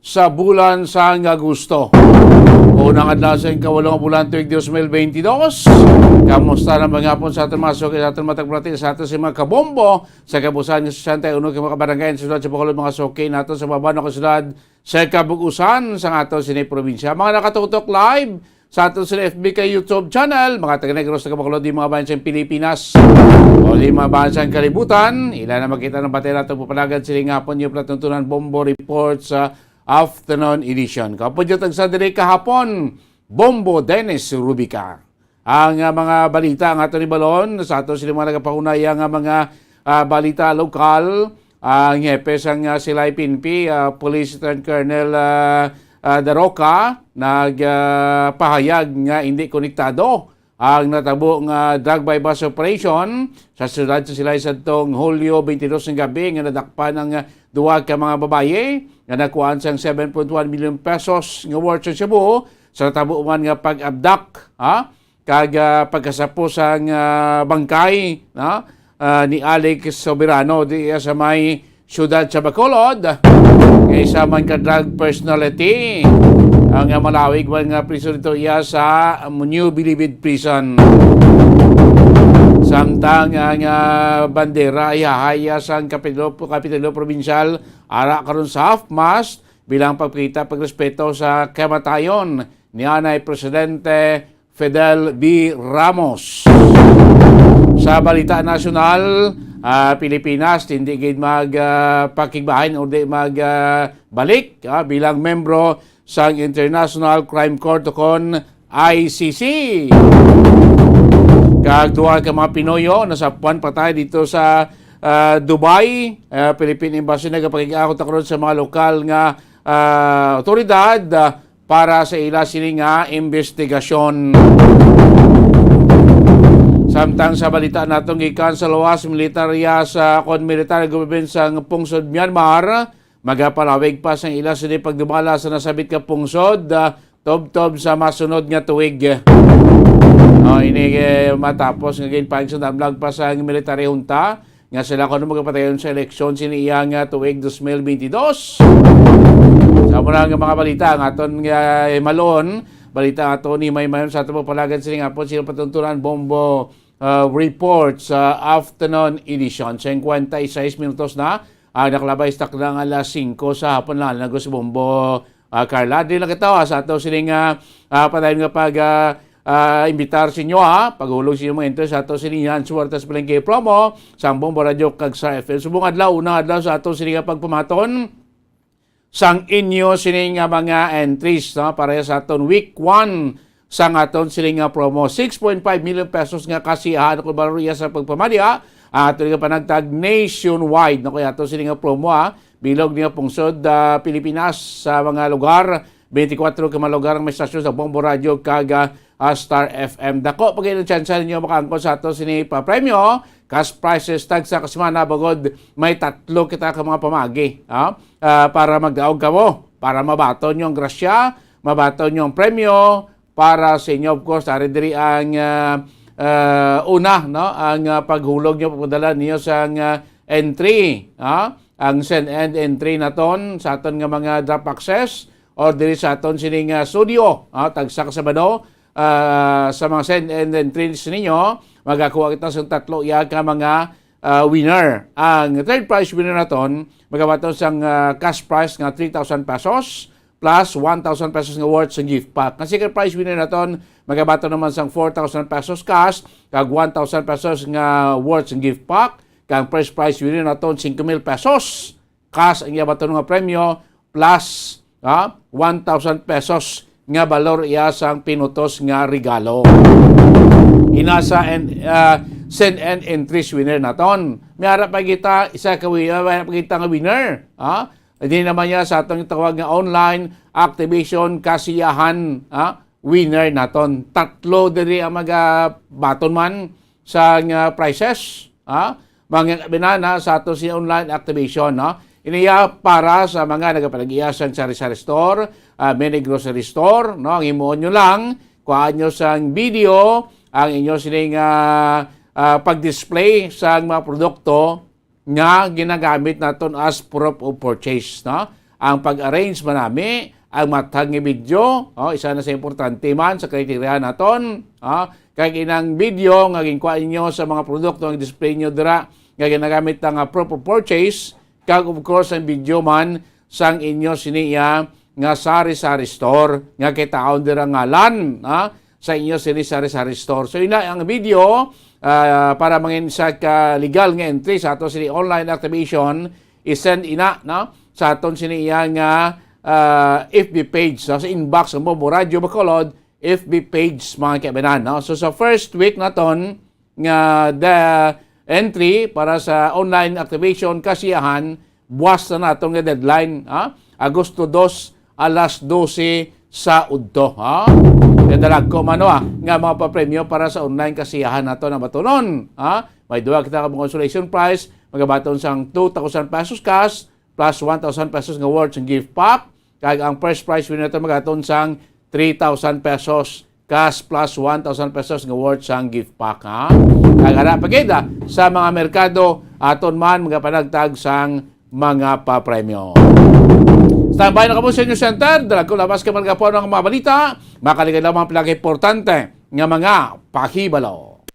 sa bulan sa Agosto. Unang adlaw sa ikawalong bulan tuig 2022. Kamusta na mga hapon sa ating masok sa ating matagbrati sa ating si mga kabombo sa kabusan ng 61 ka mga kabarangay sa sa Bacolod mga soke nato sa baba ng kasyudad sa kabugusan sa ato sini probinsya. Mga nakatutok live sa ato sa FB kay YouTube channel, mga taga-Negros sa Bacolod, di mga bayan sa Pilipinas o di mga bayan sa kalibutan. Ilan na makita ng batay nato pupalagan siling hapon yung platuntunan Bombo Report sa afternoon edition. Kapag yung tagsadiri kahapon, Bombo Dennis Rubica. Ang mga balita ang ato ni Balon, sa ato sila mga nagapahunay ang mga balita lokal, ang hepes ang Silay Pinpi, Police Lieutenant Colonel Daroca, nagpahayag nga hindi konektado ang natabo nga drug by bus operation sa siyudad sa Silay sa itong Hulyo 22 ng gabi nga nadakpan ng duwag ka mga babaye nga nakuhaan sang 7.1 million pesos nga worth sa Cebu sa natabo man nga pag-abduct kag pagkasapos ang bangkay ni Alex Soberano di sa may siyudad sa Bacolod. Isa man ka drug personality ang malawig man nga prison dito iya sa New Bilibid Prison. Samtang ang bandera ihahaya sa Kapitulo Provincial ara karon sa half-mast bilang pagpakita pagrespeto sa kamatayon ni Anay Presidente Fidel B. Ramos. Sa balita nasyonal, Pilipinas hindi gid magpakigbahin o di magbalik bilang membro sa International Crime Court kon ICC. Kagduwa ka mga Pinoyo nasapuan patay dito sa Dubai, Philippine Embassy nagapakig-akot karon sa mga lokal nga otoridad para sa ila sini nga investigasyon. Samtang sa balita natong gikan sa luwas militarya sa military government sa pungsod Myanmar, magapalawig pa sa ila sini pagdumala sa nasabit ka pungsod tob-tob sa masunod nga tuig. Ini matapos nga ginpahig sa damlag pa sa military junta nga sila kuno magapatayon sa eleksyon sini iya nga tuig 2022. Sa muna nga mga balita ang aton nga malon balita ato ni may mayon sa ato palagan sining hapon sila patuntunan Bombo Report sa afternoon edition. 56 minutos na nakalabay stock ng alas 5 sa hapon lang nagos Bombo Carla. Di lang kita sa ato sining padayon nga pag imbitar sa inyo paghulog sa inyo mga interest sa ato sining yan suwartas palengke promo sa Bombo Radio kag sa FM. Subong adlaw unang adlaw sa ato sining pagpamaton sang inyo sining mga entries para sa aton week 1 sang aton sining promo 6.5 million pesos nga kasiyahan ko baruya sa pagpamadya ato nga panagtag nationwide kaya ato sining promo bilog niya pungsod Pilipinas sa mga lugar 24 ka mga lugar ang may stasyon sa Bombo Radio kag Star FM. Dako pag ilang chance ninyo makaangkon sa ato sini pa premyo cash prizes tag sa kasimana bagod may tatlo kita ka mga pamagi para magdaog kamo para mabaton yung grasya, mabaton yung premyo para sa inyo. Of course ari diri ang una ang paghulog nyo pagdala niyo sa entry ang send and entry naton sa aton nga mga drop access or diri sa aton sining studio tagsa ka Sabado sa mga send and entries ninyo magakuha kita sa tatlo iya ka mga winner. Ang third prize winner naton magabaton sang cash prize nga 3,000 pesos plus 1,000 pesos nga worth sa gift pack. Ang second prize winner naton magabaton naman sang 4,000 pesos cash kag 1,000 pesos nga worth sa gift pack. Kang first prize winner naton 5,000 pesos cash ang yabaton nga premyo plus 1,000 pesos nga balor iya sang pinutos nga regalo. Inasa and send and entries winner naton. May harap pa kita isa ka nga winner. Hindi naman niya sa atong tawag nga online activation kasiyahan winner naton. Tatlo diri ang baton man sa prizes. Mga binana sa ato si online activation. Iniya para sa mga nagapalag-iyasan sa sari-sari store, mini grocery store. Ang imuon nyo lang, kuhaan nyo sa video, ang inyo sining pag-display sa mga produkto nga ginagamit naton as proof of purchase. ang pag-arrange manami, ang matag nga video, isa na sa importante man sa kriteriya naton. Kay inang video nga ginkuha inyo sa mga produkto nga display nyo dira nga ginagamit ang proof of purchase, kag of course ang video man sang inyo siniya nga sari-sari store nga kitaon dira ngalan sa inyo sari-sari store. So ina ang video para mangin sa legal nga entry sa ato sini online activation i-send ina sa aton siniya nga FB page. So, sa inbox mo Radyo Bacolod FB page mga kaibigan. So sa first week naton nga the entry para sa online activation kasiyahan buwas na natong nga deadline Agosto 2 alas 12 sa udto. Kadalag ko mano nga mga papremyo para sa online kasiyahan nato na batunon. May duwa kita ka consolation prize, magabaton sang 2,000 pesos cash plus 1,000 pesos nga worth ng gift pack. Kag ang first prize winner nato magaton sang 3,000 pesos cash plus 1,000 pesos nga worth sang gift pack. Kag ara pagida sa mga merkado aton man magapanagtag sang mga papremyo. Standby na kamo sa inyo center. Dalag ko labas ka man po ng mga balita. Makaligay lamang pala importante nga mga pakibalo.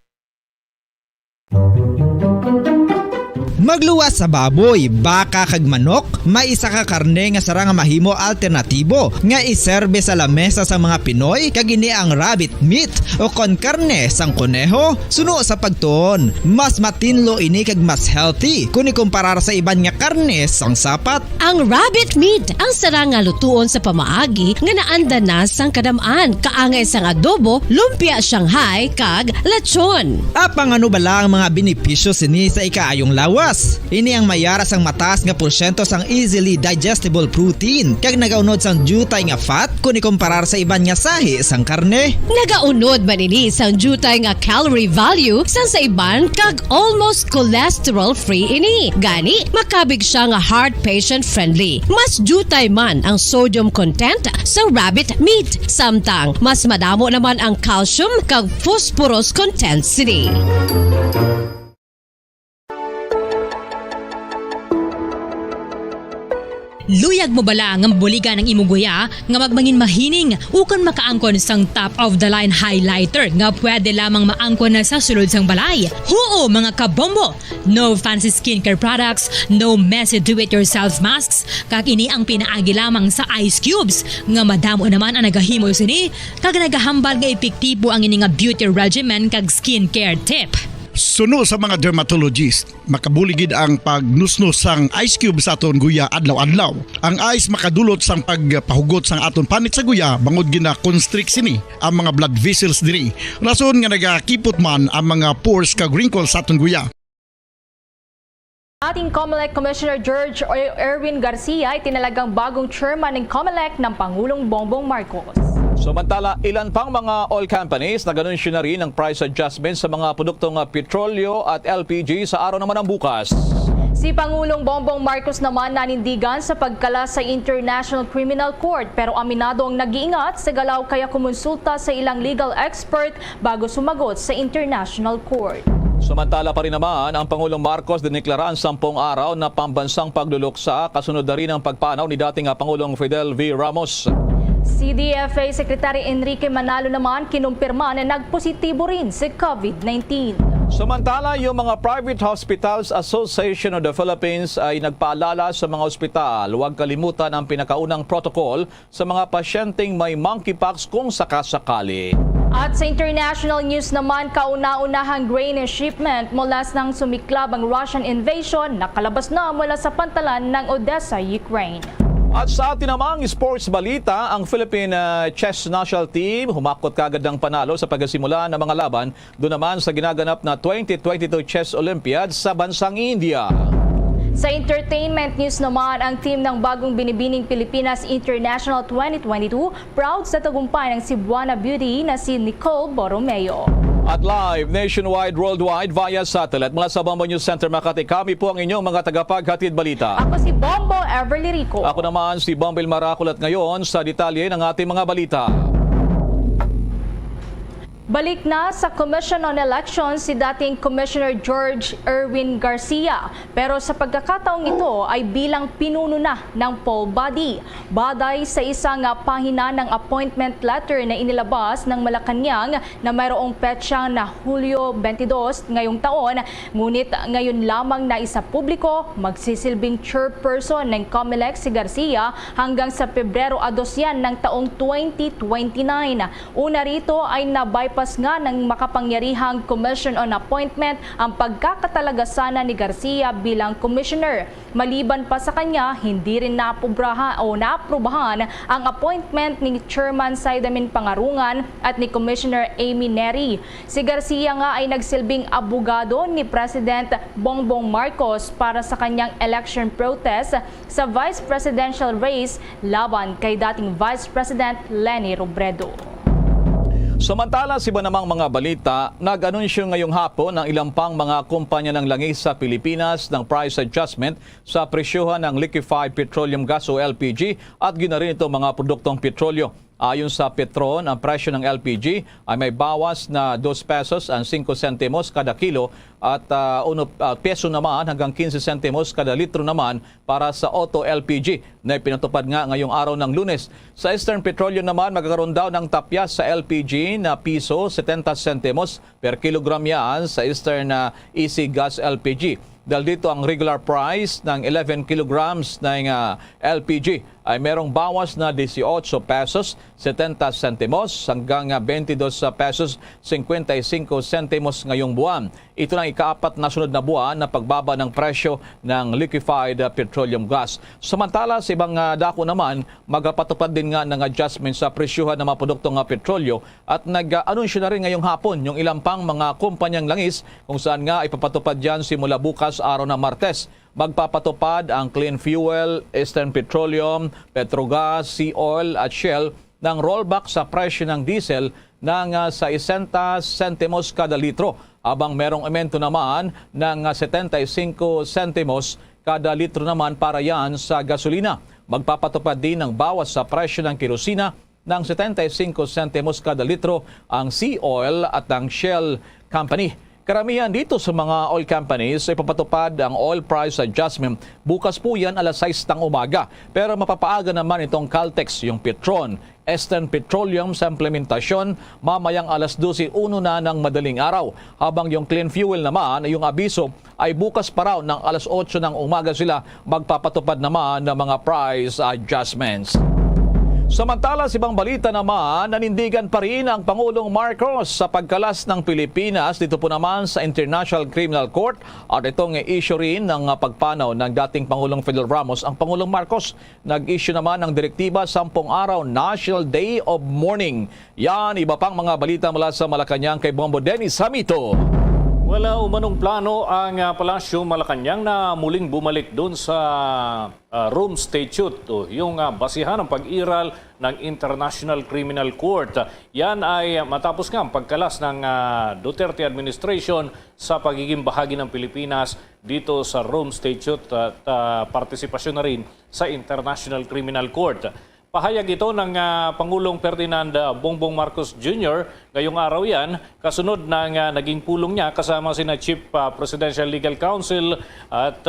Magluwas sa baboy, baka kag manok, may isa ka karne nga sara nga mahimo alternatibo nga iserbe sa lamesa sa mga Pinoy kag ini ang rabbit meat o kon karne sang kuneho. Suno sa pagtuon, mas matinlo ini kag mas healthy kung ikumparar sa iban nga karne sang sapat. Ang rabbit meat ang sara nga lutuon sa pamaagi nga naanda na sang kadamaan, kaangay sang adobo, lumpia Shanghai kag lechon. Apang ano bala ang mga benepisyo sini sa ikaayong lawas? Ini ang mayaras ang mataas nga porsyento sang easily digestible protein kag nagaunod sang jutay nga fat kung ikumparar sa iban nga sahi sang karne. Nagaunod man ini sang jutay nga calorie value sang sa iban kag almost cholesterol free ini. Gani makabig siya nga heart patient friendly. Mas jutay man ang sodium content sa rabbit meat, samtang mas madamo naman ang calcium kag phosphorus content sini. Luyag mo bala nga buliga ng imong guya nga magmangin mahining ukan makaangkon sang top of the line highlighter nga pwede lamang maangkon na sa sulod sang balay. Huo mga kabombo! No fancy skincare products, no messy do-it-yourself masks, kag ini ang pinaagi lamang sa ice cubes nga madamo naman ang nagahimo sini kag nagahambal nga epektibo ang ini nga beauty regimen kag skincare tip. Suno sa mga dermatologist, makabuligid ang pagnusnos sang ice cube sa aton guya adlaw-adlaw. Ang ice makadulot sang pagpahugot sang aton panit sa guya bangod gina constrict sini ang mga blood vessels diri. Rason nga nagakipot man ang mga pores kag wrinkles sa aton guya. Ating COMELEC Commissioner George Erwin Garcia ay tinalagang bagong chairman ng COMELEC ng Pangulong Bongbong Marcos. Samantala, ilan pang mga oil companies nag-anunsyo na rin ng price adjustment sa mga produktong petrolyo at LPG sa araw naman ng bukas. Si Pangulong Bongbong Marcos naman nanindigan sa pagkala sa International Criminal Court pero aminado ang nag-iingat sa galaw kaya kumonsulta sa ilang legal expert bago sumagot sa International Court. Samantala pa rin naman, ang Pangulong Marcos diniklara ang 10 araw na pambansang pagluluksa kasunod na rin ang pagpanaw ni dating Pangulong Fidel V. Ramos. CDFA Secretary Enrique Manalo naman kinumpirma na nagpositibo rin sa COVID-19. Samantala, yung mga Private Hospitals Association of the Philippines ay nagpaalala sa mga ospital, huwag kalimutan ang pinakaunang protocol sa mga pasyenteng may monkeypox kung sakasakali. At sa international news naman, kauna-unahang grain shipment mula nang sumiklab ang Russian invasion nakalabas na mula sa pantalan ng Odessa, Ukraine. At sa atin namang sports balita, ang Philippine Chess National Team humakot kagad ng panalo sa pagsimula ng mga laban doon naman sa ginaganap na 2022 Chess Olympiad sa bansang India. Sa entertainment news naman, ang team ng bagong binibining Pilipinas International 2022 proud sa tagumpay ng Cebuana beauty na si Nicole Borromeo. At live nationwide, worldwide via satellite mula sa Bombo News Center Makati, kami po ang inyong mga tagapaghatid balita. Ako si Bombo Everly Rico. Ako naman si Bombil Maraculat ngayon sa detalye ng ating mga balita. Balik na sa Commission on Elections si dating Commissioner George Erwin Garcia. Pero sa pagkakataong ito ay bilang pinuno na ng poll body. Baday sa isang pahina ng appointment letter na inilabas ng Malacanang na mayroong petsa na Hulyo 22 ngayong taon. Ngunit ngayon lamang na isa publiko, magsisilbing chairperson ng COMELEC si Garcia hanggang sa Pebrero 2 yan ng taong 2029. Una rito ay na-bypass nga ng makapangyarihang Commission on Appointment ang pagkakatalagasanan ni Garcia bilang commissioner. Maliban pa sa kanya, hindi rin naaprubahan ang appointment ni Chairman Saidamin Pangarungan at ni Commissioner Amy Neri. Si Garcia nga ay nagsilbing abogado ni President Bongbong Marcos para sa kanyang election protest sa vice presidential race laban kay dating Vice President Leni Robredo. Samantala, sa iba namang mga balita, nag-anunsyo ngayong hapon ng ilang pang mga kumpanya ng langis sa Pilipinas ng price adjustment sa presyohan ng liquefied petroleum gas o LPG at ginarin itong mga produktong petrolyo. Ayon sa Petron, ang presyo ng LPG ay may bawas na 2 pesos and 5 sentimos kada kilo at 1 peso naman hanggang 15 sentimos kada litro naman para sa auto LPG na pinatupad nga ngayong araw ng Lunes. Sa Eastern Petroleum naman, magkakaroon daw ng tapyas sa LPG na piso 70 sentimos per kilogram yan sa Eastern Easy Gas LPG. Dahil dito ang regular price ng 11 kilograms ng LPG ay merong bawas na 18 pesos 70 sentimos hanggang 22 pesos 55 sentimos ngayong buwan. Ito lang ikaapat na sunod na buwan na pagbaba ng presyo ng liquefied petroleum gas. Samantala sa ibang dako naman, magpatupad din nga ng adjustment sa presyuhan ng mga produktong petrolyo at nag-anunsyo na rin ngayong hapon yung ilang pang mga kumpanyang langis kung saan nga ipapatupad yan simula bukas araw ng Martes. Magpapatupad ang Clean Fuel, Eastern Petroleum, Petrogas, Sea Oil at Shell ng rollback sa presyo ng diesel ng sa 60 sentimos kada litro, habang merong aumento naman ng 75 sentimos kada litro naman para yan sa gasolina. Magpapatupad din ng bawas sa presyo ng kerosina ng 75 sentimos kada litro ang Sea Oil at ang Shell Company. Karamihan dito sa mga oil companies ay papatupad ang oil price adjustment. Bukas po yan alas 6 ng umaga. Pero mapapaaga naman itong Caltex, yung Petron, Eastern Petroleum sa implementasyon mamayang alas 12:01 na ng madaling araw. Habang yung Clean Fuel naman, yung abiso ay bukas pa raw ng alas 8 ng umaga sila magpapatupad naman ng mga price adjustments. Samantala sa ibang balita naman, nanindigan pa rin ang Pangulong Marcos sa pagkalas ng Pilipinas dito po naman sa International Criminal Court at itong issue rin ng pagpanaw ng dating Pangulong Fidel Ramos. Ang Pangulong Marcos nag-issue naman ng direktiba 10 araw National Day of Mourning. Yan, iba pang mga balita mula sa Malacanang kay Bombo Dennis Hamito. Wala umanong plano ang Palasyo Malacanang na muling bumalik doon sa Rome Statute, yung basihan ng pag-iral ng International Criminal Court. Yan ay matapos nga ang pagkalas ng Duterte administration sa pagiging bahagi ng Pilipinas dito sa Rome Statute at partisipasyon na rin sa International Criminal Court. Pahayag ito ng Pangulong Ferdinand Bongbong Marcos Jr. ngayong araw yan, kasunod ng naging pulong niya kasama sina Chief Presidential Legal Counsel at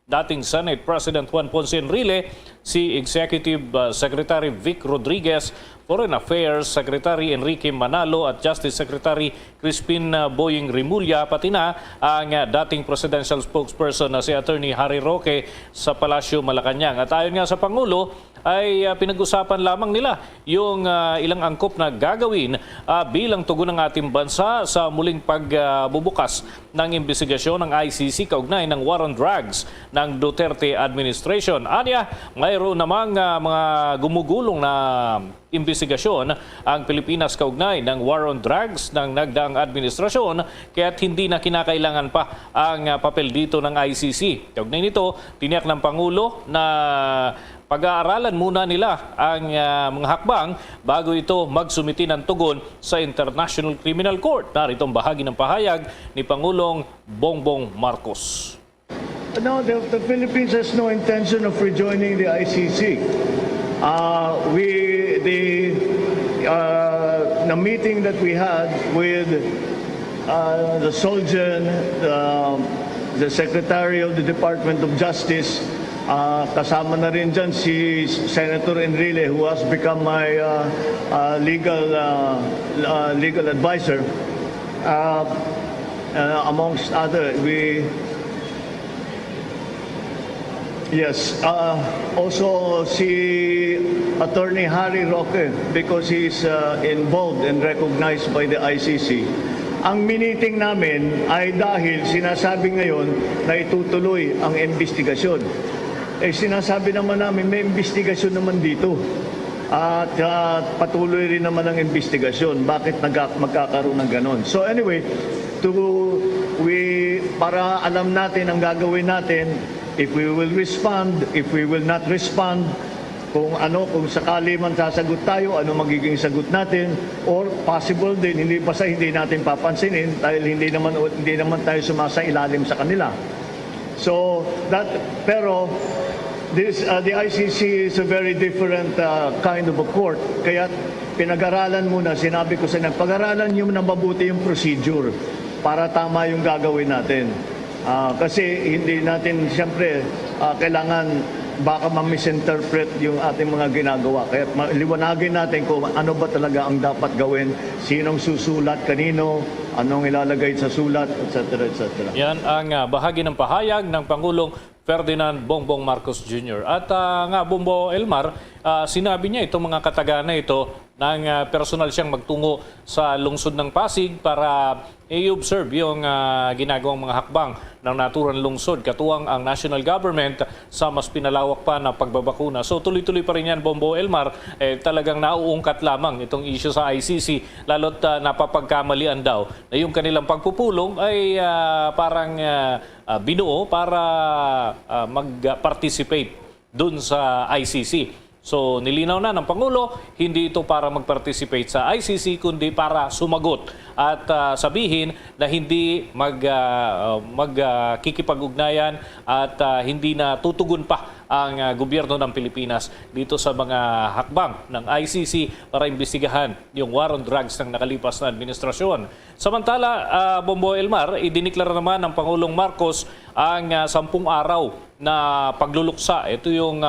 dating Senate President Juan Ponce Enrile, si Executive Secretary Vic Rodriguez, Foreign Affairs Secretary Enrique Manalo at Justice Secretary Crispin Boying Rimulya, pati na ang dating Presidential Spokesperson na si Attorney Harry Roque sa Palasyo Malacanang. At ayon nga sa Pangulo, ay pinag-usapan lamang nila yung ilang angkop na gagawin bilang tugon ng ating bansa sa muling pagbubukas ng investigasyon ng ICC kaugnay ng war on drugs ng Duterte administration. Anya, mayroon namang mga gumugulong na investigasyon ang Pilipinas kaugnay ng war on drugs ng nagdaang administrasyon, kaya't hindi na kinakailangan pa ang papel dito ng ICC. Kaugnay nito, tiniyak ng Pangulo na pag-aaralan muna nila ang mga hakbang bago ito magsumiti ng tugon sa International Criminal Court. Narito ang bahagi ng pahayag ni Pangulong Bongbong Marcos. No, the Philippines has no intention of rejoining the ICC. a meeting that we had with the Solgen, the Secretary of the Department of Justice, kasama na rin dyan si Senator Enrile, who has become my legal advisor. Amongst other, also si Attorney Harry Roque, because he's involved and recognized by the ICC. Ang miniting namin ay dahil sinasabi ngayon na itutuloy ang investigasyon. Sinasabi naman namin may investigasyon naman dito. At patuloy rin naman ang investigasyon. Bakit magkakaroon ng ganon? So anyway, para alam natin ang gagawin natin, if we will respond, if we will not respond, kung sakali man sasagot tayo, ano magiging sagot natin, or possible din, hindi natin papansinin dahil hindi naman tayo sumasailalim sa kanila. So, pero the ICC is a very different kind of a court. Kaya pinag-aralan muna, sinabi ko sa inyo, pag-aralan nyo na mabuti yung procedure para tama yung gagawin natin. Kasi hindi natin, siyempre, kailangan baka ma-misinterpret yung ating mga ginagawa. Kaya liwanagin natin kung ano ba talaga ang dapat gawin, sinong susulat, kanino, anong ilalagay sa sulat, etc. etc. Yan ang bahagi ng pahayag ng Pangulong Ferdinand Bongbong Marcos Jr. At Bombo Elmar, sinabi niya itong mga katagana ito nang personal siyang magtungo sa lungsod ng Pasig para i-observe yung ginagawang mga hakbang ng naturang lungsod, katuwang ang national government sa mas pinalawak pa na pagbabakuna. So tuloy-tuloy pa rin yan, Bombo Elmar, talagang nauungkat lamang itong issue sa ICC, lalo't napapagkamalian daw na yung kanilang pagpupulong ay parang binuo para mag-participate dun sa ICC. So nilinaw na ng Pangulo, hindi ito para mag-participate sa ICC kundi para sumagot at sabihin na hindi magkikipag-ugnayan at hindi na tutugon pa ang gobyerno ng Pilipinas dito sa mga hakbang ng ICC para imbestigahan yung war on drugs ng nakalipas na administrasyon. Samantala, Bombo Elmar, idiniklara naman ng Pangulong Marcos ang 10 araw na pagluluksa. Ito yung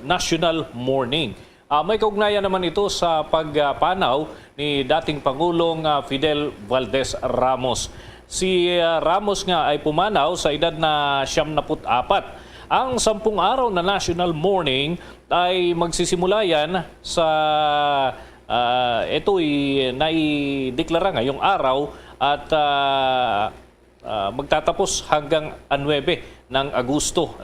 National Mourning. May kaugnayan naman ito sa pagpanaw ni dating Pangulong Fidel Valdez Ramos. Si Ramos nga ay pumanaw sa edad na 74. Ang 10 araw na National Mourning ay magsisimula yan sa ito'y naideklara ngayong araw at magtatapos hanggang 9 ng Agosto.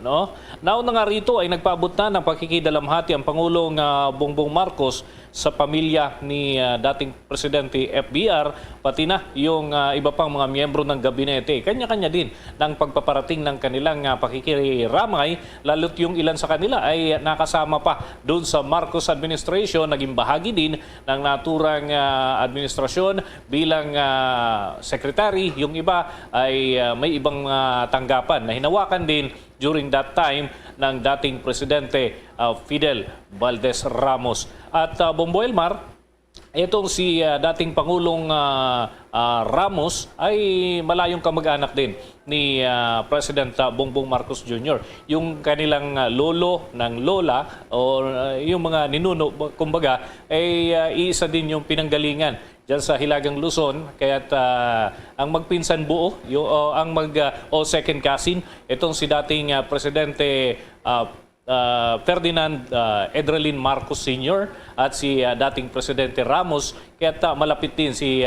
Nauna nga rito ay nagpaabot na ng pakikidalamhati ang Pangulong Bongbong Marcos sa pamilya ni dating Presidente FBR, pati na yung iba pang mga miyembro ng gabinete. Kanya-kanya din ng pagpaparating ng kanilang pakikiramay, lalo't yung ilan sa kanila ay nakasama pa doon sa Marcos administration, naging bahagi din ng naturang administrasyon bilang secretary. Yung iba ay may ibang tanggapan na hinawakan din during that time ng dating Presidente Fidel Valdez Ramos. At Bombo Elmar, itong si dating Pangulong Ramos ay malayong kamag-anak din ni President Bongbong Marcos Jr. Yung kanilang lolo ng lola o yung mga ninuno, kumbaga, ay iisa din yung pinanggalingan diyan sa Hilagang Luzon, kaya't ang magpinsan buo, ang second cousin, itong si dating Presidente Ferdinand Edralin Marcos Sr. at si dating Presidente Ramos, kaya't malapit din si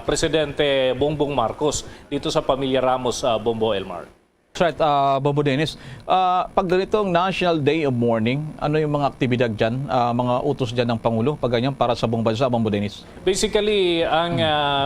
Presidente Bongbong Marcos dito sa pamilya Ramos, Bombo Elmar. Right, Bobo Dennis. Pag ganitong National Day of Mourning, ano yung mga aktibidad dyan, mga utos dyan ng Pangulo, pag ganyan, para sa buong bansa, Bobo Dennis? Basically, ang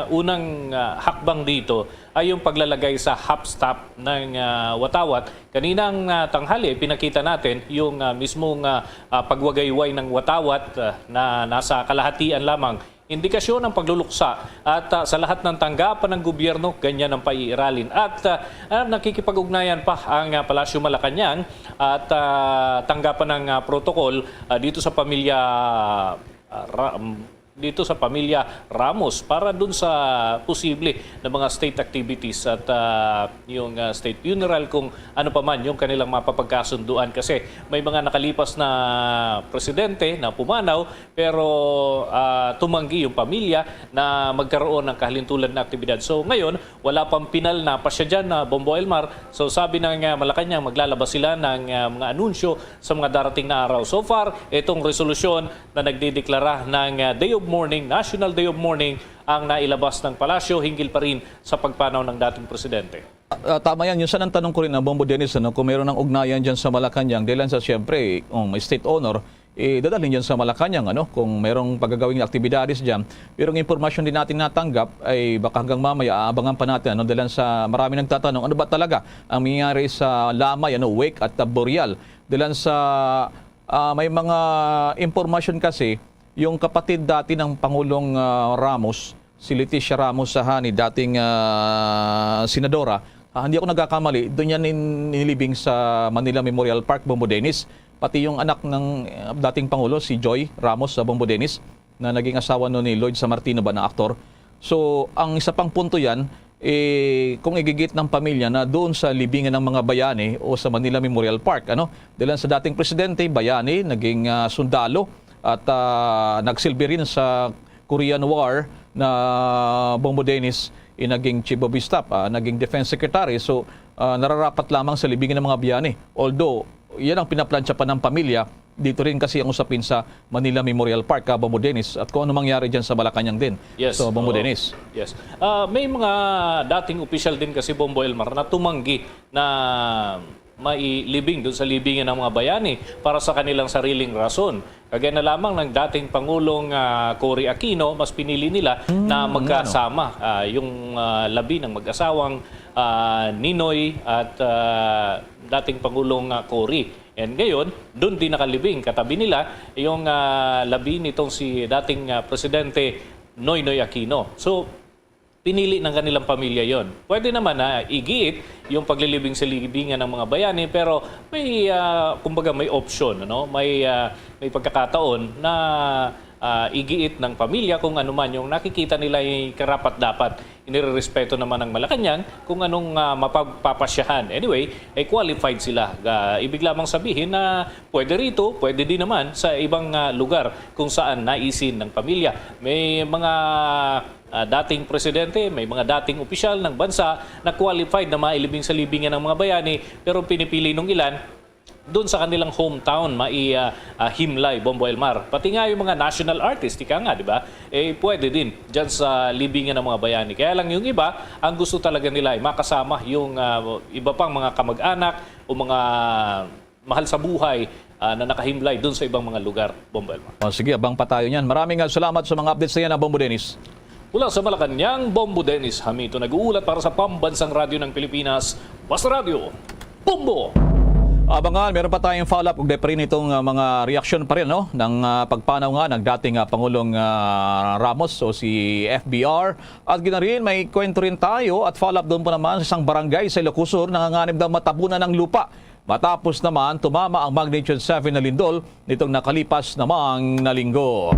unang hakbang dito ay yung paglalagay sa hop stop ng watawat. Kaninang tanghali, pinakita natin yung mismong pagwagayway ng watawat na nasa kalahatian lamang. Indikasyon ng pagluluksa at sa lahat ng tanggapan ng gobyerno, ganyan ang paiiralin. At nakikipag-ugnayan pa ang Palasyo Malacanang at tanggapan ng protokol dito sa pamilya dito sa pamilya Ramos para dun sa posible na mga state activities at yung state funeral kung ano pa man yung kanilang mapapagkasunduan kasi may mga nakalipas na presidente na pumanaw pero tumanggi yung pamilya na magkaroon ng kahalintulad na aktibidad. So ngayon, wala pang pinal na pasya dyan na Bombo Elmar. So sabi ng Malacanang, maglalabas sila ng mga anunsyo sa mga darating na araw. So far, itong resolusyon na nagdideklara ng Day of Mourning, National Day of Mourning, ang nailabas ng palasyo hinggil pa rin sa pagpanaw ng dating presidente. Tama yan. Yung sanang tanong ko rin na Bombo Dennis, kung mayroon ng ugnayan dyan sa Malacanang, dahil sa siyempre, may state honor, dadalhin dyan sa Malacanang, kung mayroong paggagawing aktibidades dyan. Pero ang impormasyon din natin natanggap ay baka hanggang mamaya aabangan pa natin, dahil sa marami nagtatanong, ano ba talaga ang mangyayari sa Lamay, wake at burial. Dahil sa may mga impormasyon kasi, yung kapatid dati ng Pangulong Ramos, si Leticia Ramos Sahani, dating senadora, hindi ako nagkakamali, doon yan nilibing sa Manila Memorial Park, Bombo Dennis. Pati yung anak ng dating Pangulo, si Joy Ramos sa Bombo Dennis, na naging asawa ni Lloyd Sammartino ba na aktor. So, ang isa pang punto yan, kung igigit ng pamilya na doon sa libingan ng mga bayani o sa Manila Memorial Park. Dahil sa dating presidente, bayani, naging sundalo, at nagsilbi rin sa Korean War na Bombo Dennis naging chief of staff, naging defense secretary. So nararapat lamang sa libingan ng mga biyani. Although yan ang pinaplansya pa ng pamilya, dito rin kasi ang usapin sa Manila Memorial Park, Bombo Dennis, at kung ano mangyari dyan sa Malacanang din. Yes. So Bombo Dennis. Yes. May mga dating opisyal din kasi Bombo Elmar na tumanggi na mailibing doon sa libingan ng mga bayani para sa kanilang sariling rason. Kagaya na lamang ng dating Pangulong Cory Aquino, mas pinili nila na magkasama yung labi ng mag-asawang Ninoy at dating Pangulong Cory. And ngayon, doon din nakalibing katabi nila yung labi nitong si dating Presidente Noynoy Aquino. So, pinili ng kanilang pamilya yon. Pwede naman na igiit yung paglilibing sa libingan ng mga bayani pero may kumbaga may option, may pagkakataon na igiit ng pamilya kung ano man yung nakikita nila ay karapat-dapat. Inirerespeto naman ng Malacanang kung anong mapagpapasyahan. Anyway, ay qualified sila. Ibig lamang sabihin na pwede rito, pwede din naman sa ibang lugar kung saan naisin ng pamilya. May mga dating presidente, may mga dating opisyal ng bansa na qualified na mailibing sa libingan ng mga bayani pero pinipili nung ilan doon sa kanilang hometown maihimlay, Bombo Elmar. Pati nga yung mga national artist, ika nga, di ba? Pwede din dyan sa libingan ng mga bayani. Kaya lang yung iba, ang gusto talaga nila ay makasama yung iba pang mga kamag-anak o mga mahal sa buhay na nakahimlay doon sa ibang mga lugar, Bombo Elmar. Sige, abang pa tayo niyan. Maraming salamat sa mga updates na yan, Bombo Dennis. Mula sa Malacanang, Bombo Dennis Hamito nag-uulat para sa Pambansang Radyo ng Pilipinas, Basta Radio, Bombo! Abangan, meron pa tayong follow-up kung pa rin itong mga reaksyon pa rin ng pagpanaw nga ng dating Pangulong Ramos o si FBR. At gina rin, may kwento rin tayo at follow-up doon po naman sa isang barangay sa Ilocosur nanganganib daw matabunan ng lupa. Matapos naman tumama ang magnitude 7 na lindol nitong nakalipas namang na linggo.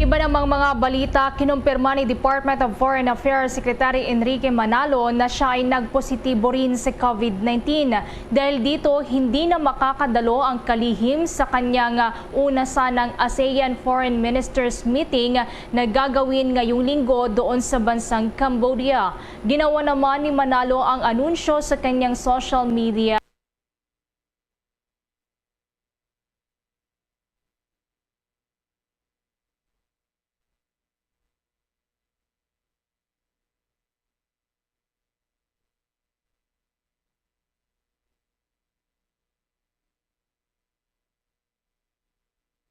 Iba namang mga balita, kinumpirma ni Department of Foreign Affairs Secretary Enrique Manalo na siya ay nagpositibo rin sa COVID-19. Dahil dito, hindi na makakadalo ang kalihim sa kanyang una sanang ASEAN Foreign Ministers Meeting na gagawin ngayong linggo doon sa bansang Cambodia. Ginawa naman ni Manalo ang anunsyo sa kanyang social media.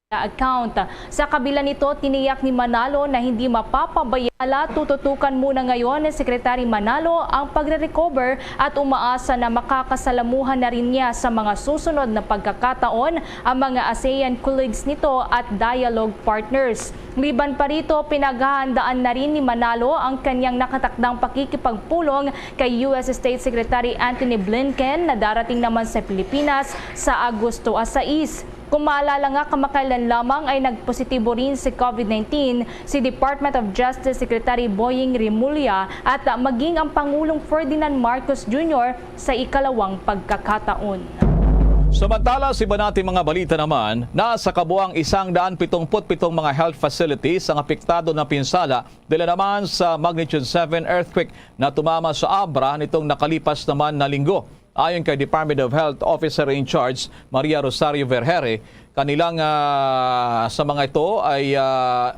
Account. Sa kabila nito, tiniyak ni Manalo na hindi mapapabaya Tututukan muna ngayon ni Secretary Manalo ang pagre-recover at umaasa na makakasalamuhan na rin niya sa mga susunod na pagkakataon ang mga ASEAN colleagues nito at dialogue partners. Liban pa rito, pinaghahandaan na rin ni Manalo ang kanyang nakatakdang pakikipagpulong kay US State Secretary Antony Blinken na darating naman sa Pilipinas sa Agosto 6. Kung maalala nga, kamakailan lamang ay nagpositibo rin si COVID-19 si Department of Justice Secretary Boying Rimulya at maging ang Pangulong Ferdinand Marcos Jr. sa ikalawang pagkakataon. Samantala, sa iba nating mga balita naman, nasa kabuang 177 mga health facilities ang apektado ng pinsala dahil naman sa magnitude 7 earthquake na tumama sa Abra nitong nakalipas naman na linggo. Ayon kay Department of Health Officer in Charge, Maria Rosario Vergere, kanilang sa mga ito ay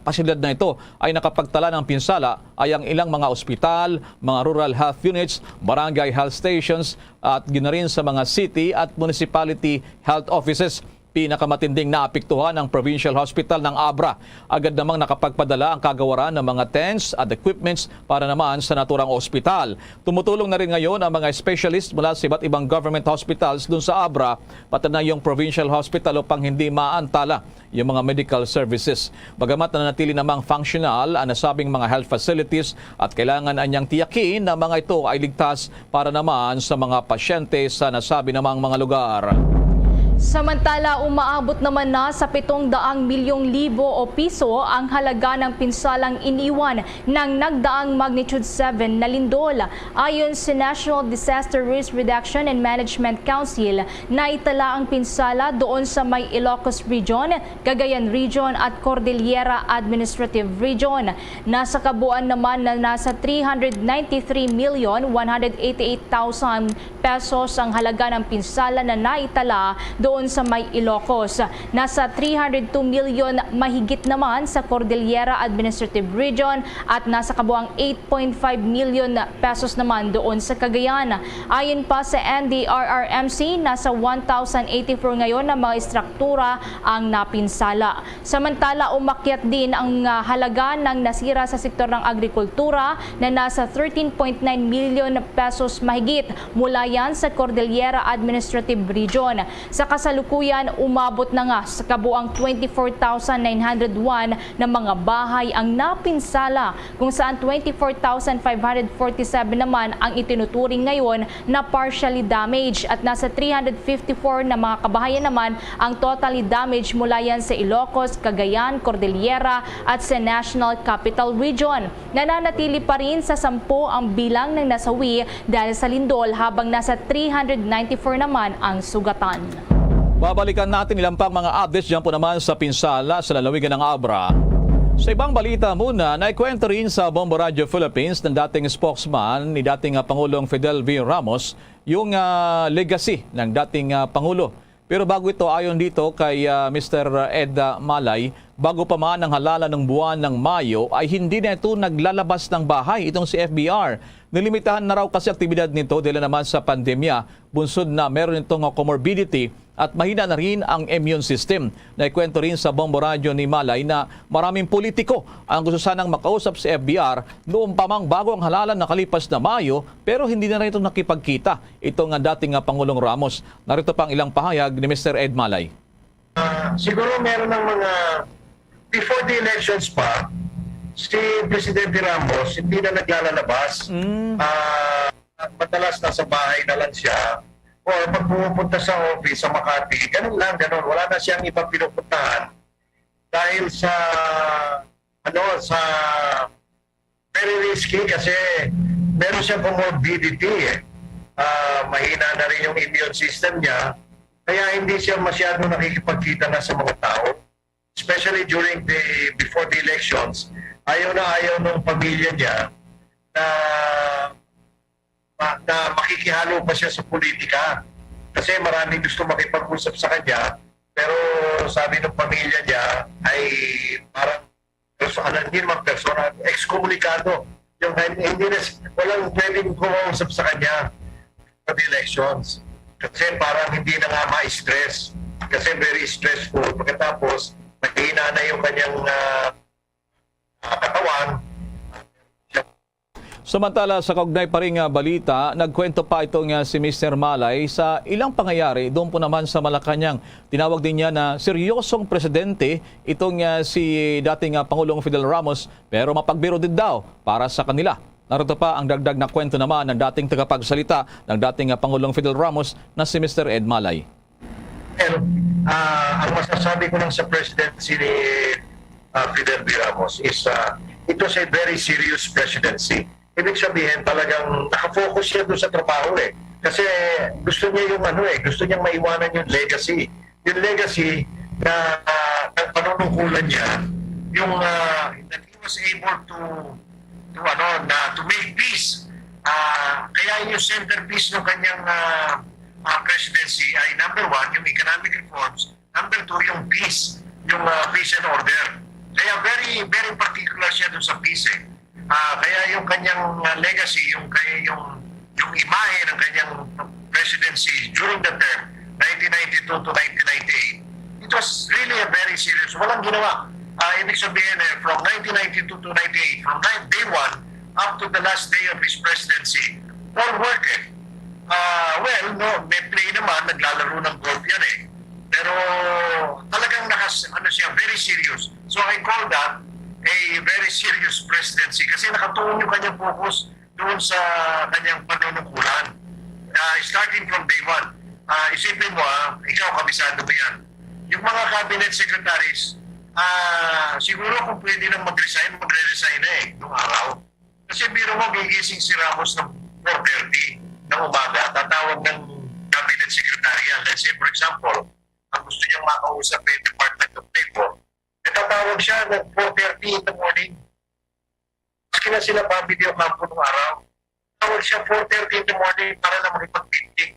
pasilidad na ito ay nakapagtala ng pinsala ay ang ilang mga ospital, mga rural health units, barangay health stations at ginarin sa mga city at municipality health offices. Pinakamatinding naapektuhan ng Provincial Hospital ng Abra. Agad namang nakapagpadala ang kagawaran ng mga tents at equipments para naman sa naturang ospital. Tumutulong na rin ngayon ang mga specialist mula sa iba't ibang government hospitals dun sa Abra, pati na yung Provincial Hospital upang hindi maantala yung mga medical services. Bagamat nanatili namang functional ang nasabing mga health facilities at kailangan anyang tiyakin na mga ito ay ligtas para naman sa mga pasyente sa nasabi namang mga lugar. Samantala, umaabot naman na sa 700 milyong libo o piso ang halaga ng pinsalang iniwan ng nagdaang magnitude 7 na lindol. Ayon sa National Disaster Risk Reduction and Management Council, naitala ang pinsala doon sa may Ilocos Region, Cagayan Region at Cordillera Administrative Region. Nasa kabuuan naman na nasa 393,188,000 pesos ang halaga ng pinsala na naitala doon sa may Ilocos. Nasa 302 milyon mahigit naman sa Cordillera Administrative Region at nasa kabuang 8.5 milyon pesos naman doon sa Cagayan. Ayon pa sa NDRRMC, nasa 1,084 ngayon na mga istruktura ang napinsala. Samantala, umakyat din ang halaga ng nasira sa sektor ng agrikultura na nasa 13.9 milyon pesos mahigit mula yan sa Cordillera Administrative Region. Sa kasalukuyan, umabot na nga sa kabuang 24,901 na mga bahay ang napinsala, kung saan 24,547 naman ang itinuturing ngayon na partially damaged at nasa 354 na mga kabahayan naman ang totally damaged mula yan sa Ilocos, Cagayan, Cordillera at sa National Capital Region. Nananatili pa rin sa 10 ang bilang ng nasawi dahil sa lindol habang nasa 394 naman ang sugatan. Babalikan natin ilang pang mga updates dyan po naman sa pinsala sa lalawigan ng Abra. Sa ibang balita muna, naikwento rin sa Bombo Radio Philippines ng dating spokesman ni dating Pangulong Fidel V. Ramos yung legacy ng dating Pangulo. Pero bago ito, ayon dito kay Mr. Ed Malay, bago pa man ang halala ng buwan ng Mayo ay hindi na ito naglalabas ng bahay itong si FBR. Nilimitahan na raw kasi aktibidad nito dahil naman sa pandemya, bunsod na meron itong comorbidity at mahina na rin ang immune system. Naikwento rin sa Bombo Radio ni Malay na maraming politiko ang gusto sanang makausap si FBR noong pamang bago ang halalan nakalipas na Mayo, pero hindi na rin ito nakipagkita itong dating Pangulong Ramos. Narito pang ilang pahayag ni Mr. Ed Malay. Siguro meron ng mga before the elections pa, si Presidente Ramos hindi na naglalabas. Madalas nasa bahay na lang siya. O pag pumupunta sa office sa Makati, ganun lang, ganun. Wala na siyang ibang pinupuntahan. Dahil sa, very risky kasi meron siyang comorbidity. Mahina na rin yung immune system niya. Kaya hindi siya masyado nakikipagkita na sa mga tao. Especially before the elections. Ayaw ng pamilya niya na makikihalo pa siya sa politika. Kasi maraming gusto makipag-usap sa kanya, pero sabi ng pamilya niya ay parang personal, excommunicado. Yung walang pwedeng kumausap sa kanya sa elections. Kasi parang hindi na nga ma-stress. Kasi very stressful. Pagkatapos, mahina na yung kanyang katawan. Samantala sa kaugnay pa ring balita, nagkwento pa itong si Mr. Malay sa ilang pangyayari doon po naman sa Malacanang. Tinawag din niya na seryosong presidente itong si dating Pangulong Fidel Ramos, pero mapagbiro din daw para sa kanila. Narito pa ang dagdag na kwento naman ng dating tagapagsalita ng dating Pangulong Fidel Ramos na si Mr. Ed Malay. Ang masasabi ko lang sa presidency ni Fidel V. Ramos is ito is a very serious presidency. Ibig sabihin talagang nakafocus siya doon sa trabaho Kasi gusto niya yung gusto niyang maiwanan yung legacy. Yung legacy na ng panunungkulan niya, yung that he was able to make peace. Kaya yung centerpiece ng kanyang presidency ay number 1, yung economic reforms, number 2, yung peace, yung peace and order. Kaya very, very particular siya doon sa peace Kaya yung kanyang legacy, yung imahe ng kanyang presidency during the term, 1992 to 1998, it was really a very serious. Walang ginawa. Ibig sabihin from 1992 to 98, from day 1 up to the last day of his presidency, all work may play naman, naglalaro ng golf yan Pero talagang siya, very serious. So I call that a very serious presidency kasi nakatuon yung kanyang focus doon sa kanyang panunungkulan. Starting from day 1. Isipin mo ikaw kabisado mo yan. Yung mga cabinet secretaries, siguro kung pwede nang magre-resign noong araw. Kasi biro mo, gigising si Ramos ng 4:30 ng umaga, tatawag ng cabinet secretary yan. Let's say, for example, ang gusto niyang makausap yung Department of Labor, tatawag siya ng 4:30 in the morning. Maski na sila pa-video campo ng araw. Tatawag siya 4:30 in the morning para na makipag-meeting.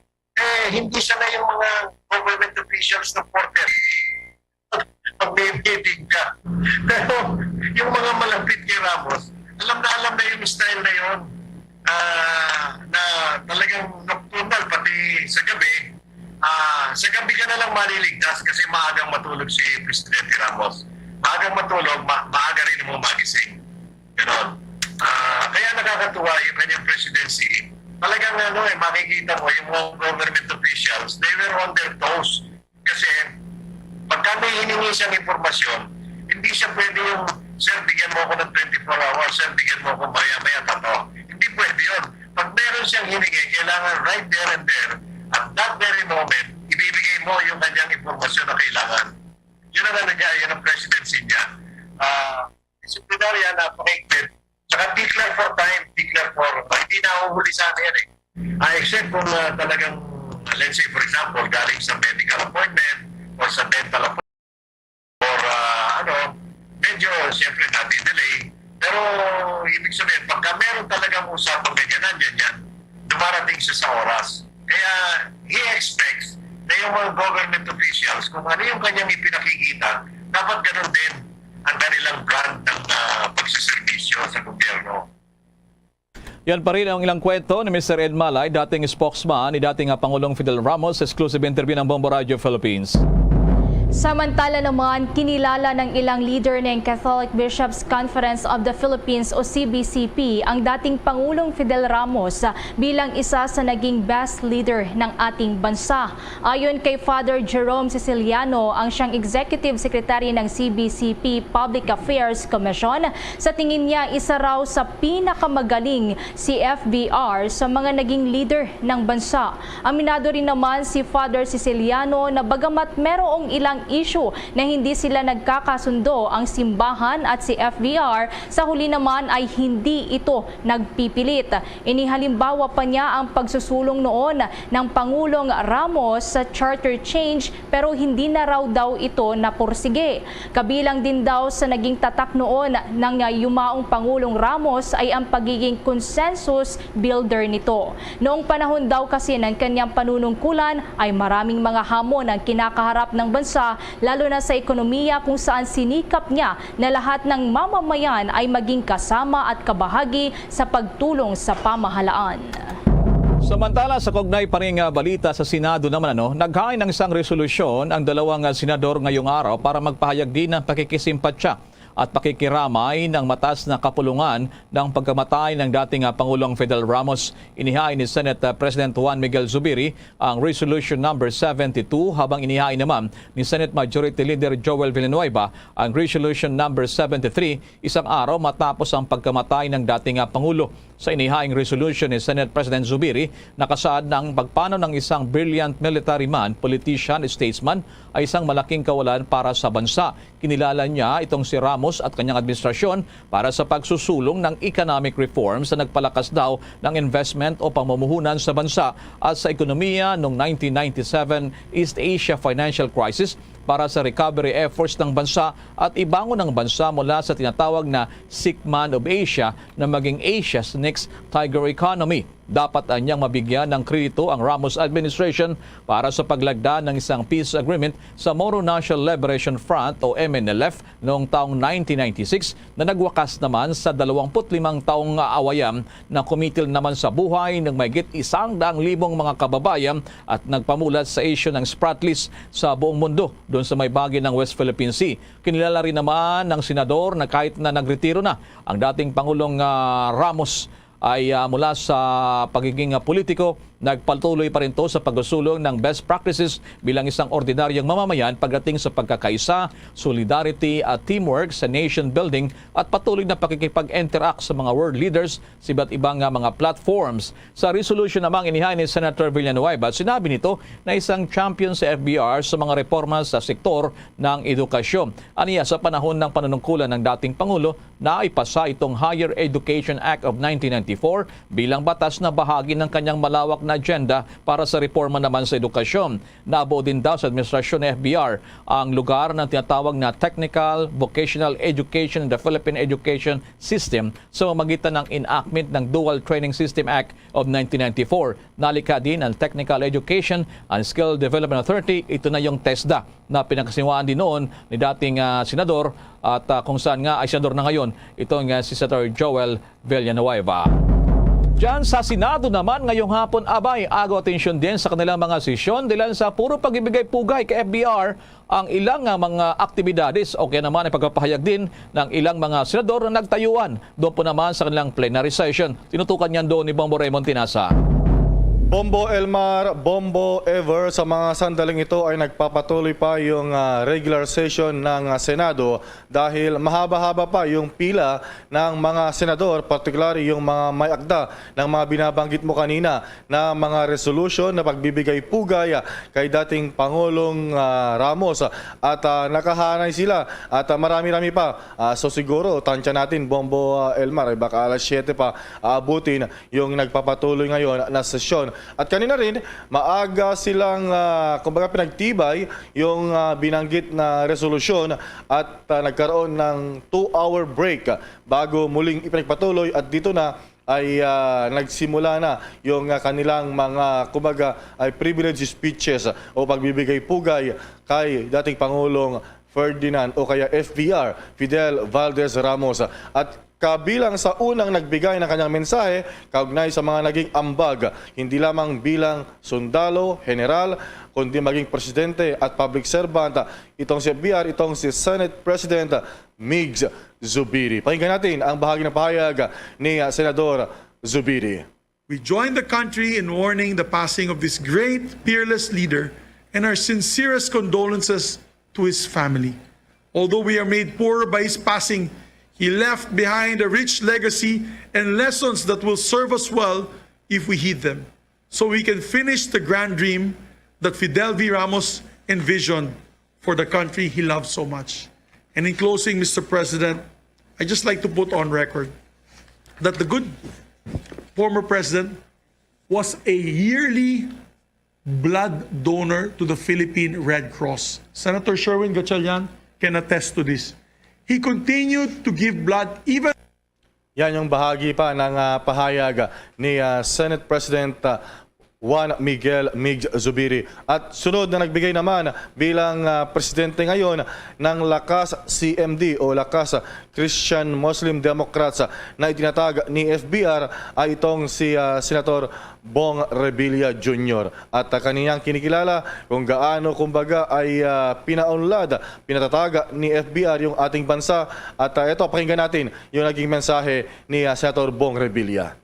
Hindi sana yung mga government officials ng 4:30 pag may meeting ka. Pero yung mga malapit kay Ramos, alam na yung style na yun. Na talagang nocturnal pati sa gabi. Sa gabi ka na lang maliligtas kasi maagang matulog si Presidente Ramos. Maagang matulog, maaga rin mo magising. Ganon. Kaya nakakatuwa yung kanyang presidency. Talagang makikita mo yung mga government officials, they were on their toes. Kasi pagka may hiningi siyang informasyon, hindi siya pwede yung, sir, bigyan mo ako ng 24 hours, sir, bigyan mo ako maya-maya tato. Hindi pwede yun. Pag meron siyang hiningi, kailangan right there and there, at that very moment, ibibigay mo yung kanyang informasyon na kailangan. Yun ang yun ang presidency niya. Disciplinarya, napakigpit. Saka declare for time, declare for, hindi na uhuli sa akin except kung talagang, let's say for example, galing sa medical appointment or sa dental appointment or medyo siyempre natin delay. Pero ibig sabihin, pagka meron talagang usapang ganyan, nandiyan yan, dumarating siya sa oras. Kaya he expects na yung mga government officials, kung ano yung kanyang ipinakikita, dapat ganun din ang kanilang brand ng pagsiservisyo sa gobyerno. Yan pa rin ang ilang kwento ni Mr. Ed Malay, dating spokesman ni dating Pangulong Fidel Ramos, exclusive interview ng Bombo Radio Philippines. Samantala naman, kinilala ng ilang leader ng Catholic Bishops Conference of the Philippines o CBCP ang dating Pangulong Fidel Ramos bilang isa sa naging best leader ng ating bansa. Ayon kay Father Jerome Siciliano, ang siyang Executive Secretary ng CBCP Public Affairs Commission, sa tingin niya isa raw sa pinakamagaling si FBR sa mga naging leader ng bansa. Aminado rin naman si Father Siciliano na bagamat merong ilang issue na hindi sila nagkakasundo ang simbahan at si FBR, sa huli naman ay hindi ito nagpipilit. Inihalimbawa pa niya ang pagsusulong noon ng Pangulong Ramos sa charter change pero hindi na raw daw ito napursige. Kabilang din daw sa naging tatak noon ng yumaong Pangulong Ramos ay ang pagiging consensus builder nito. Noong panahon daw kasi ng kanyang panunungkulan ay maraming mga hamon ang kinakaharap ng bansa, lalo na sa ekonomiya kung saan sinikap niya na lahat ng mamamayan ay maging kasama at kabahagi sa pagtulong sa pamahalaan. Samantala sa kaugnay pa ring balita sa Senado naman naghain ng isang resolusyon ang dalawang senador ngayong araw para magpahayag din ng pakikisimpatya at pakikiramay ng matas na kapulungan ng pagkamatay ng dating Pangulong Fidel Ramos. Inihain ni Senate President Juan Miguel Zubiri ang Resolution number 72 habang inihain naman ni Senate Majority Leader Joel Villanueva ang Resolution number 73 isang araw matapos ang pagkamatay ng dating Pangulo. Sa inihaing resolution ni Senate President Zubiri, nakasaad na ang pagpanaw ng isang brilliant military man, politician, statesman ay isang malaking kawalan para sa bansa. Kinilala niya itong si Ramos at kanyang administrasyon para sa pagsusulong ng economic reforms na nagpalakas daw ng investment o pamumuhunan sa bansa at sa ekonomiya noong 1997 East Asia Financial Crisis para sa recovery efforts ng bansa at ibangon ng bansa mula sa tinatawag na sick man of Asia na maging Asia's next tiger economy. Dapat anyang mabigyan ng kredito ang Ramos administration para sa paglagda ng isang peace agreement sa Moro National Liberation Front o MNLF noong taong 1996 na nagwakas naman sa 25 taong awayan na kumitil naman sa buhay ng mahigit 100,000 mga kababayan at nagpamulat sa issue ng Spratlys sa buong mundo doon sa may bahagi ng West Philippine Sea. Kinilala rin naman ng senador na kahit na nagretiro na ang dating Pangulong Ramos ay mula sa pagiging politiko, nagpatuloy pa rin to sa pagsusulong ng best practices bilang isang ordinaryong mamamayan pagdating sa pagkakaisa, solidarity at teamwork sa nation building at patuloy na pakikipag-interact sa mga world leaders sa iba't ibang mga platforms. Sa resolution namang inihain ni Senator Villanueva, sinabi nito na isang champion sa FBR sa mga reforma sa sektor ng edukasyon. Aniya sa panahon ng panunungkulan ng dating Pangulo na ipasa itong Higher Education Act of 1994 bilang batas na bahagi ng kanyang malawak na agenda para sa reforma naman sa edukasyon. Nabuo din daw sa administrasyon ng FBR ang lugar ng tinatawag na Technical Vocational Education in the Philippine Education System sa pamamagitan ng enactment ng Dual Training System Act of 1994. Nalika din ang Technical Education and Skill Development Authority. Ito na yung TESDA na pinagkasiwaan din noon ni dating senador at kung saan nga ay senador na ngayon itong si Senator Joel Villanueva. Diyan sa Senado naman ngayong hapon abay, agaw atensyon din sa kanilang mga sesyon dahil sa puro pag-ibigay pugay kay FBR ang ilang mga aktibidades o kaya naman ay pagpapahayag din ng ilang mga senador na nagtayuan. Doon po naman sa kanilang plenary session. Tinutukan niyan doon ni Bombo Raymond Tinasa. Bombo Elmar, Bombo Ever, sa mga sandaling ito ay nagpapatuloy pa yung regular session ng Senado dahil mahaba-haba pa yung pila ng mga senador, particularly yung mga may akda ng mga binabanggit mo kanina na mga resolution na pagbibigay pugay kay dating Pangulong Ramos at nakahanay sila at marami-rami pa. So siguro, tansya natin, Bombo Elmar, ay baka alas 7 pa aabutin yung nagpapatuloy ngayon na sesyon. At kanina rin, maaga silang kumbaga pinagtibay yung binanggit na resolusyon at nagkaroon ng 2-hour break bago muling ipinagpatuloy at dito na ay nagsimula na yung kanilang mga kumbaga ay privilege speeches o pagbibigay pugay kay dating Pangulong Ferdinand o kaya FVR, Fidel Valdez Ramos. At kabilang sa unang nagbigay ng kanyang mensahe, kaugnay sa mga naging ambag, hindi lamang bilang sundalo, general, kundi maging presidente at public servant, itong si FBR, itong si Senate President Migs Zubiri. Pakinggan natin ang bahagi ng pahayag ni Senador Zubiri. We join the country in mourning the passing of this great, fearless leader and our sincerest condolences to his family. Although we are made poorer by his passing, he left behind a rich legacy and lessons that will serve us well if we heed them, so we can finish the grand dream that Fidel V. Ramos envisioned for the country he loved so much. And in closing, Mr. President, I'd just like to put on record that the good former president was a yearly blood donor to the Philippine Red Cross. Senator Sherwin Gatchalian can attest to this. He continued to give blood even... Yan yung bahagi pa ng pahayag ni Senate President Juan Miguel Mig Zubiri. At sunod na nagbigay naman bilang presidente ngayon ng Lakas CMD o Lakas Christian Muslim Democrats na itinatag ni FBR ay itong si Senator Bong Revilla Jr. At kaniyang kinikilala kung gaano kumbaga ay pinaunlad, pinatatag ni FBR yung ating bansa. At ito, pakinggan natin yung naging mensahe ni Senator Bong Revilla.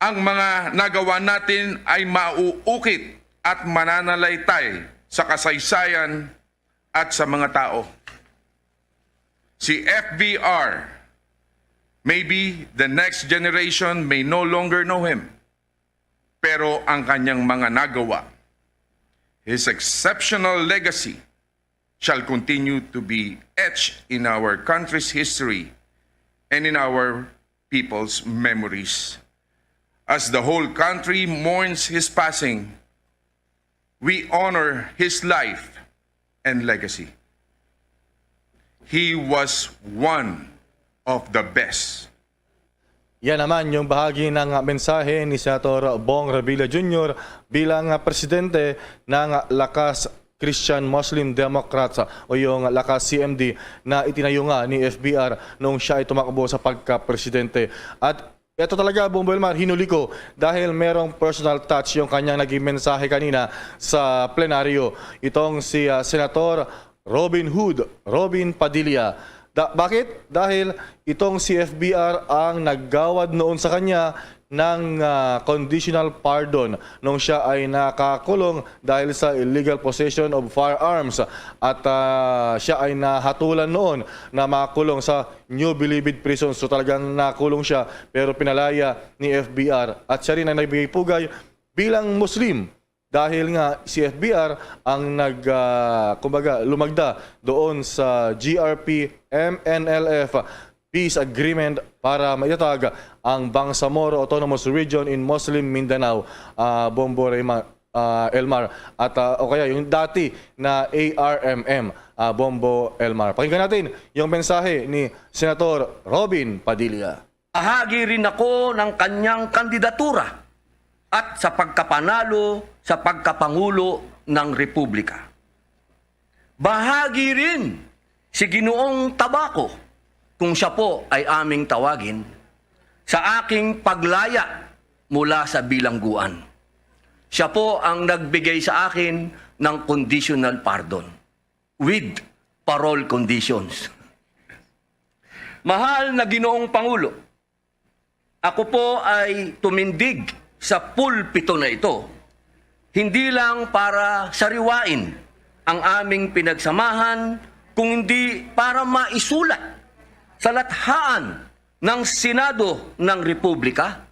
Ang mga nagawa natin ay mauukit at mananalaytay sa kasaysayan at sa mga tao. Si FBR, maybe the next generation may no longer know him, pero ang kanyang mga nagawa, his exceptional legacy shall continue to be etched in our country's history and in our people's memories. As the whole country mourns his passing, we honor his life and legacy. He was one of the best. Yan naman yung bahagi ng mensahe ni Senator Bong Revilla Jr. bilang presidente ng Lakas Christian Muslim Democrats o yung Lakas CMD na itinayo nga ni FBR noong siya ay tumakbo sa pagka-presidente. At ito talaga, Bombo Elmar, hinuli ko dahil merong personal touch yung kanyang naging mensahe kanina sa plenaryo. Itong si Senator Robin Padilla. Bakit? Dahil itong si FBR ang naggawad noon sa kanya ng conditional pardon nung siya ay nakakulong dahil sa illegal possession of firearms at siya ay nahatulan noon na makulong sa New Bilibid Prison. So talagang nakulong siya pero pinalaya ni FBR at siya rin ang nagbigay pugay bilang Muslim dahil nga si FBR ang kumbaga lumagda doon sa GRP MNLF Peace Agreement para maitatag ang Bangsamoro Autonomous Region in Muslim Mindanao, Bombo Elmar, at o kaya yung dati na ARMM, Bombo Elmar. Pakinggan natin yung mensahe ni Senator Robin Padilla. Bahagi rin ako ng kanyang kandidatura at sa pagkapanalo sa pagkapangulo ng Republika. Bahagi rin si Ginoong Tabaco kung siya po ay aming tawagin, sa aking paglaya mula sa bilangguan. Siya po ang nagbigay sa akin ng conditional pardon with parole conditions. Mahal na Ginoong Pangulo, ako po ay tumindig sa pulpito na ito, hindi lang para sariwain ang aming pinagsamahan, kung hindi para maisulat sa lathaan ng Senado ng Republika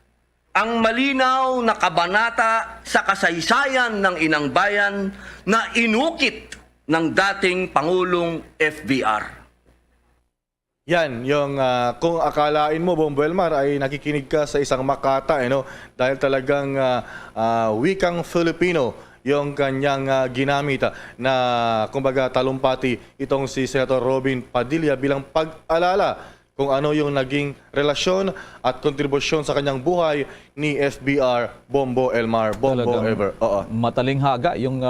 ang malinaw na kabanata sa kasaysayan ng Inang Bayan na inukit ng dating Pangulong FBR. Yan, yung kung akalain mo, Bombo Elmar, ay nakikinig ka sa isang Makata, dahil talagang wikang Filipino yung kanyang ginamit na kumbaga talumpati itong si Senator Robin Padilla bilang pag-alala kung ano yung naging relasyon at kontribusyon sa kanyang buhay ni FBR Bombo Elmar. Bombo Ever. Matalinghaga yung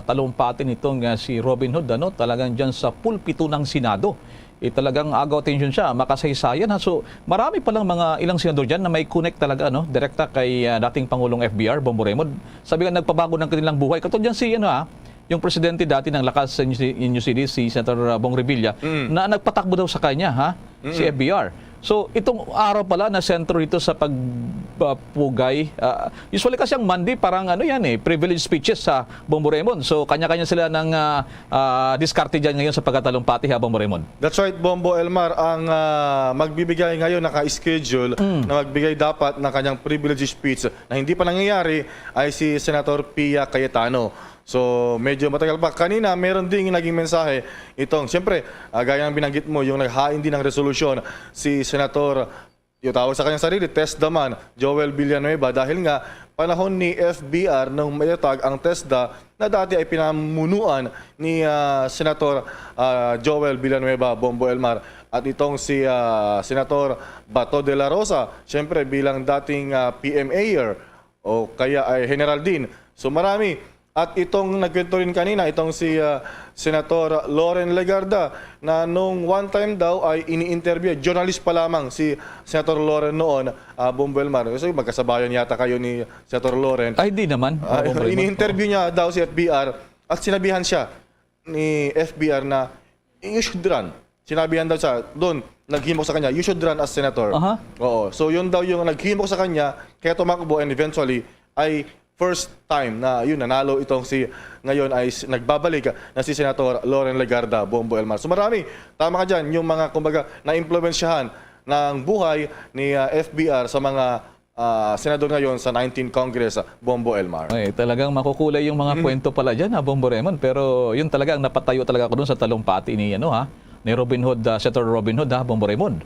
talumpati nitong si Robin Hood, talagang dyan sa pulpito ng Senado. Talagang agaw attention siya, makasaysayan. So marami palang mga ilang senador dyan na may connect talaga direkta kay dating Pangulong FBR, Bombo Raymond. Sabi nga nagpabago ng kanilang buhay. Katulad dyan si yung presidente dati ng Lakas in New City, si Senator Bong Revilla, na nagpatakbo daw sa kanya, si FBR. So itong araw pala na sentro dito sa pagpugay. Usually kasi ang Monday parang privilege speeches sa Bombo Raymond. So kanya-kanya sila ng diskarte dyan ngayon sa pagkatalumpati, Bombo Raymond. That's right, Bombo Elmar. Ang magbibigay ngayon, naka-schedule na magbigay dapat ng kanyang privilege speech na hindi pa nangyayari ay si Senator Pia Cayetano. So medyo matagal pa. Kanina meron ding naging mensahe itong, siyempre, gaya ng binanggit mo, yung naghain din ng resolusyon si Senator, yung tawag sa kanyang sarili, TESDA, Joel Villanueva, dahil nga panahon ni FBR nung mayatag ang TESDA na dati ay pinamunuan ni Senator Joel Villanueva, Bombo Elmar. At itong si Senator Bato de la Rosa, siyempre bilang dating PMAer o kaya ay Generaldine. So marami. At itong nagkwento rin kanina, itong si Senator Loren Legarda, na nung one time daw ay ini-interview, journalist pa lamang si Senator Loren noon, Bombo Elmar. So magkasabayan yata kayo ni Senator Loren. Ay, di naman. Ini-interview niya daw si FBR at sinabihan siya ni FBR na you should run. Sinabihan daw siya, doon, naghimok sa kanya, you should run as senator. Oo. So yun daw yung naghimok sa kanya, kaya tumakbo and eventually ay first time na yun, nanalo itong si, ngayon ay nagbabalik na si Senator Loren Legarda, Bombo Elmar. So marami, tama ka dyan, yung mga, kumbaga, na-impluensyahan ng buhay ni FBR sa mga senador ngayon sa 19th Congress, Bombo Elmar. Ay, talagang makukulay yung mga kwento pala dyan, Bombo Raymond. Pero yun talagang napatayo talaga ako dun sa talumpati ni, ni Robin Hood, Senator Robin Hood, Bombo Raymond.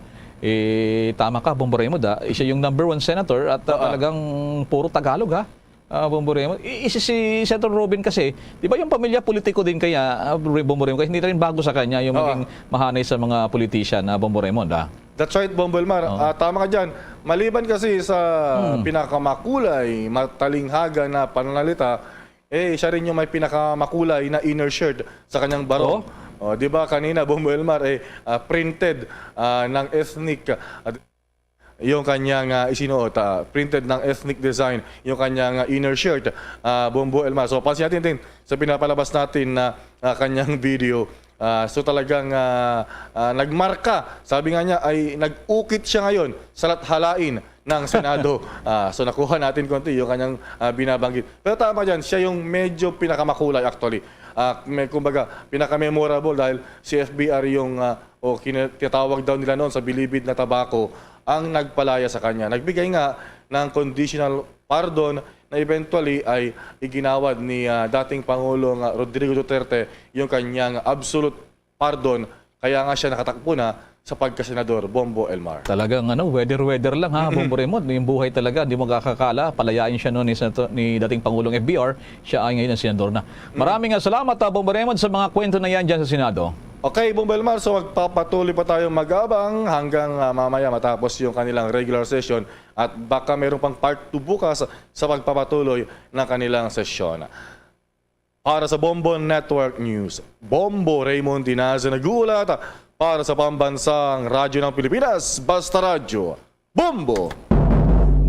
Tama ka, Bombo Raymond, siya yung #1 senator at talagang puro Tagalog, Bombo Raymond. Si Senator Robin kasi, di ba yung pamilya politiko din kaya, Bombo Raymond, kasi hindi rin bago sa kanya yung maging mahanay sa mga politician, Bombo Raymond. That's right, Bombo Elmar. Tama ka dyan. Maliban kasi sa pinakamakulay, matalinghaga na pananalita, siya rin yung may pinakamakulay na inner shirt sa kanyang barong. Di ba kanina, Bombo Elmar, printed ng ethnic yung kanyang isinuot, printed ng ethnic design, yung kanyang inner shirt, Bombo Elmar. So pansin natin din sa pinapalabas natin na kanyang video. So talagang nagmarka, sabi nga niya ay nag-ukit siya ngayon sa lathalain ng Senado. So nakuha natin konti yung kanyang binabanggit. Pero tama dyan, siya yung medyo pinakamakulay actually. Kumbaga, pinaka-memorable dahil si FBR yung tinatawag daw nila noon sa bilibid na tabako ang nagpalaya sa kanya. Nagbigay nga ng conditional pardon na eventually ay iginawad ni dating Pangulong Rodrigo Duterte yung kanyang absolute pardon. Kaya nga siya nakatakbo na sa pagkasenador, Bombo Elmar. Talagang weather lang Bombo Raymond. Yung buhay talaga, hindi mo kakakala. Palayain siya noon ni dating Pangulong FBR. Siya ay ngayon ang senador na. Maraming salamat, Bombo Raymond, sa mga kwento na yan dyan sa Senado. Okay, Bombo Elmar, so magpapatuloy pa tayo mag-abang hanggang mamaya matapos yung kanilang regular session at baka mayroon pang part 2 bukas sa pagpapatuloy ng kanilang sesyon. Para sa Bombo Network News, Bombo Raymond Dinaza nag-uulat para sa pambansang radyo ng Pilipinas, Basta Radyo, Bombo!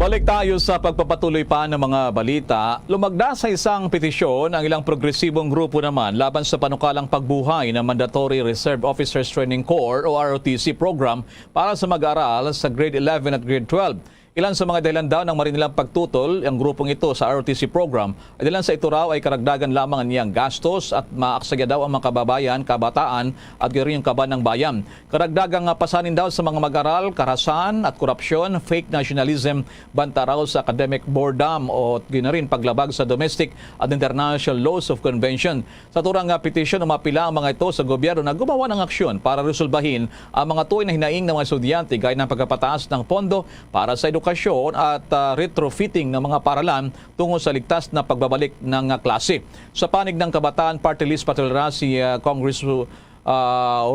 Balik tayo sa pagpapatuloy pa ng mga balita. Lumagda sa isang petisyon ang ilang progresibong grupo naman laban sa panukalang pagbuhay ng Mandatory Reserve Officers Training Corps o ROTC program para sa mag-aaral sa grade 11 at grade 12. Ilan sa mga dahilan daw ng marinilang pagtutol ang grupong ito sa ROTC program ay dahilan sa ito raw ay karagdagan lamang ang niyang gastos at maaksaya daw ang mga kababayan, kabataan at ganoon yung kaban ng bayan. Karagdagang pasanin daw sa mga mag-aral, karahasan at korupsyon, fake nationalism, banta raw sa academic boredom o ganoon paglabag sa domestic at international laws of convention. Sa turang petisyon, umapila ang mga ito sa gobyerno na gumawa ng aksyon para resolbahin ang mga tuwing na hinaing ng mga estudyante gaya ng pagkapataas ng pondo para sa edukasyon at retrofitting ng mga paralan tungo sa ligtas na pagbabalik ng klase. Sa panig ng Kabataan Party List patulra si Congress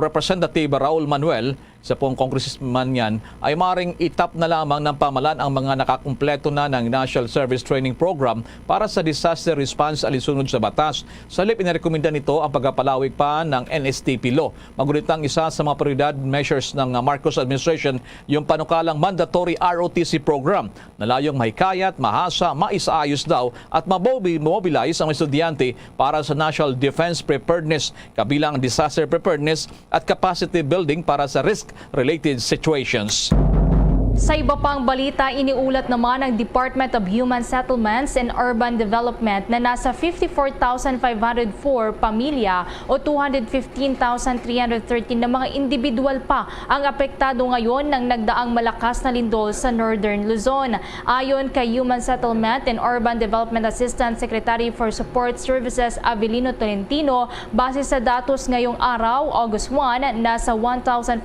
Representative Raul Manuel, sa pong congressman yan, ay maring itap na lamang ng pamalan ang mga nakakumpleto na ng National Service Training Program para sa disaster response alisunod sa batas. Sa halip, inarekomenda nito ang pagpapalawig pa ng NSTP law. Magulitang isa sa mga prioridad measures ng Marcos administration yung panukalang mandatory ROTC program na layong mahikayat, mahasa, maisaayos daw at mamobilize ang estudyante para sa national defense preparedness, kabilang disaster preparedness at capacity building para sa risk-related situations. Sa iba pang balita, iniulat naman ng Department of Human Settlements and Urban Development na nasa 54,504 pamilya o 215,313 na mga individual pa ang apektado ngayon ng nagdaang malakas na lindol sa Northern Luzon. Ayon kay Human Settlement and Urban Development Assistant Secretary for Support Services Avelino Tolentino, base sa datos ngayong araw, August 1, nasa 1,047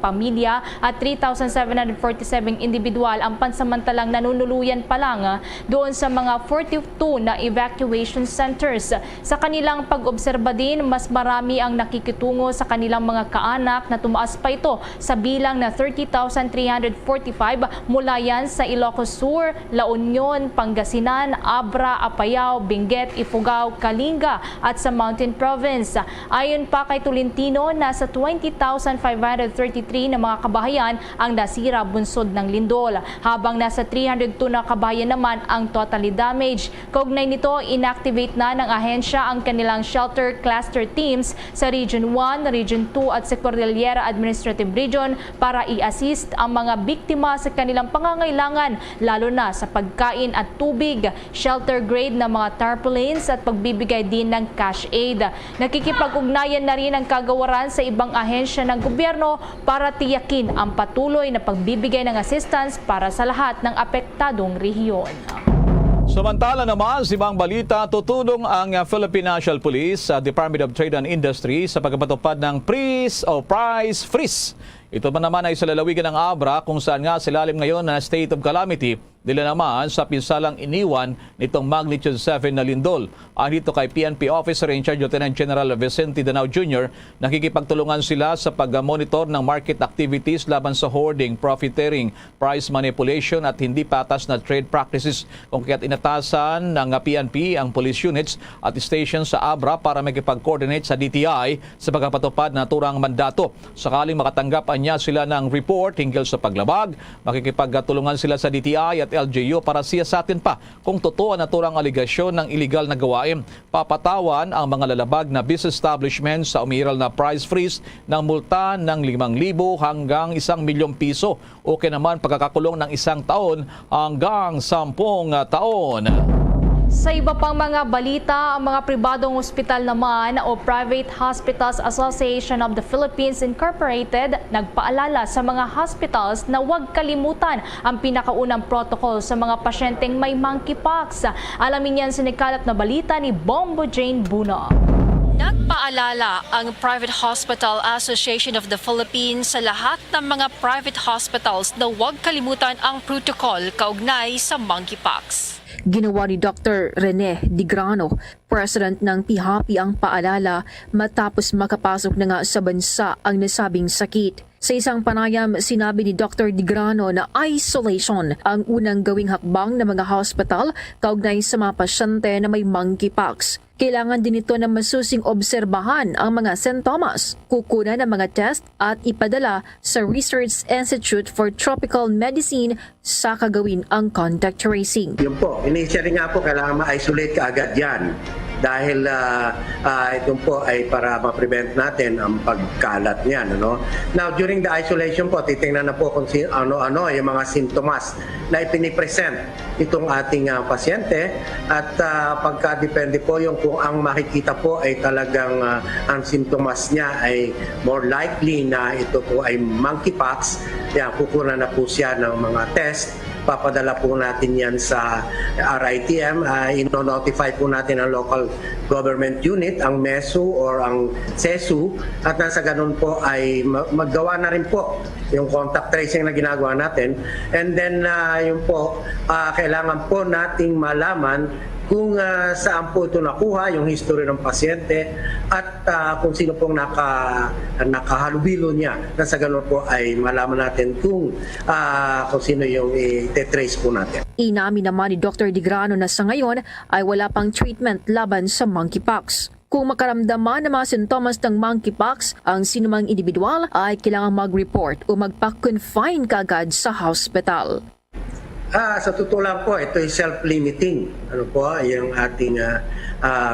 pamilya at 3,740 47 individual ang pansamantalang nanunuluyan pa lang doon sa mga 42 na evacuation centers. Sa kanilang pag-obserba din, mas marami ang nakikitungo sa kanilang mga kaanak na tumaas pa ito sa bilang na 30,345 mula yan sa Ilocos Sur, La Union, Pangasinan, Abra, Apayao, Benguet, Ifugao, Kalinga at sa Mountain Province. Ayon pa kay Tolentino, nasa 20,533 na mga kabahayan ang nasira bunsod ng lindol, habang nasa 302 na kabahayan naman ang totally damaged. Kaugnay nito, inactivate na ng ahensya ang kanilang shelter cluster teams sa Region 1, Region 2 at sa Cordillera Administrative Region para i-assist ang mga biktima sa kanilang pangangailangan, lalo na sa pagkain at tubig, shelter grade na mga tarpaulins at pagbibigay din ng cash aid. Nakikipag-ugnayan na rin ang kagawaran sa ibang ahensya ng gobyerno para tiyakin ang patuloy na pagbibigay ng assistance para sa lahat ng apektadong rehiyon. Samantala naman, sa ibang balita, tutulong ang Philippine National Police sa Department of Trade and Industry sa pagpapatupad ng price freeze. Ito pa naman ay sa lalawigan ng Abra kung saan nga silalim ngayon na state of calamity. Dila naman sa pinsalang iniwan nitong magnitude 7 na lindol. Ayon dito kay PNP Officer in Charge Lieutenant General Vicente Danao Jr., nakikipagtulungan sila sa pag-monitor ng market activities laban sa hoarding, profiteering, price manipulation at hindi patas na trade practices. Kung kaya't inatasan ng PNP ang police units at stations sa Abra para makipag-coordinate sa DTI sa pagpapatupad na turang mandato. Sakaling makatanggap niya sila ng report hinggil sa paglabag, makikipagtulungan sila sa DTI at LGU para siyasatin pa kung totoo na turang aligasyon ng iligal na gawain. Papatawan ang mga lalabag na business establishments sa umiiral na price freeze ng multa ng 5,000 hanggang 1 milyong piso. Okay naman pagkakakulong ng 1 taon hanggang 10 taon. Sa iba pang mga balita, ang mga pribadong ospital naman o Private Hospitals Association of the Philippines Incorporated nagpaalala sa mga hospitals na huwag kalimutan ang pinakaunang protocol sa mga pasyenteng may monkeypox. Alamin yan sa nagkalap na balita ni Bombo Jane Buno. Nagpaalala ang Private Hospital Association of the Philippines sa lahat ng mga private hospitals na huwag kalimutan ang protocol kaugnay sa monkeypox. Ginawa ni Dr. Rene Digrano, President ng PHAPI, ang paalala matapos makapasok na nga sa bansa ang nasabing sakit. Sa isang panayam, sinabi ni Dr. Digrano na isolation ang unang gawing hakbang ng mga hospital kaugnay sa mga pasyente na may monkeypox. Kailangan din ito na masusing obserbahan ang mga sintomas, kukunan ng mga test at ipadala sa Research Institute for Tropical Medicine sa kagawin ang contact tracing. Yun po, initially nga po kailangan ma-isolate ka agad yan dahil ito po ay para ma-prevent natin ang pagkalat niyan. Ano? Now, during the isolation po, titingnan na po kung ano-ano yung mga sintomas na ipinipresent itong ating pasyente at pagka-depende po yung kung ang makikita po ay talagang ang sintomas niya ay more likely na ito po ay monkeypox, yan, kukunan na po siya ng mga test. Papadala po natin yan sa RITM, ino-notify po natin ang local government unit, ang MESU or ang CESU, at nasa ganun po ay maggawa na rin po yung contact tracing na ginagawa natin. And then yun po, kailangan po nating malaman kung saan po ito nakuha, yung history ng pasyente at kung sino pong nakahalubilo niya. Nasa ganun po ay malaman natin kung sino yung i-trace po natin. Inamin naman ni Dr. Digrano na sa ngayon ay wala pang treatment laban sa monkeypox. Kung makaramdaman ng mga sintomas ng monkeypox, ang sinumang individual ay kailangang mag-report o magpa-confine kaagad sa hospital. Sa totoo lang po, ito ay self-limiting. Ano po, yung ating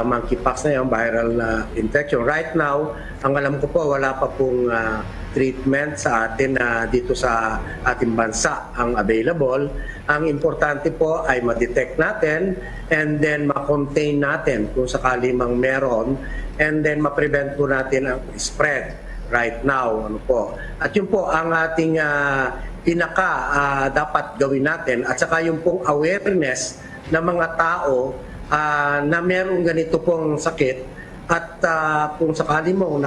monkeypox na yung viral infection. Right now, ang alam ko po, wala pa pong treatment sa atin dito sa ating bansa ang available. Ang importante po ay ma-detect natin and then ma-contain natin kung sakali mang meron and then ma-prevent po natin ang spread right now. Ano po. At yun po ang ating dapat gawin natin at saka yung pong awareness ng mga tao na meron ganito pong sakit at kung sakali mo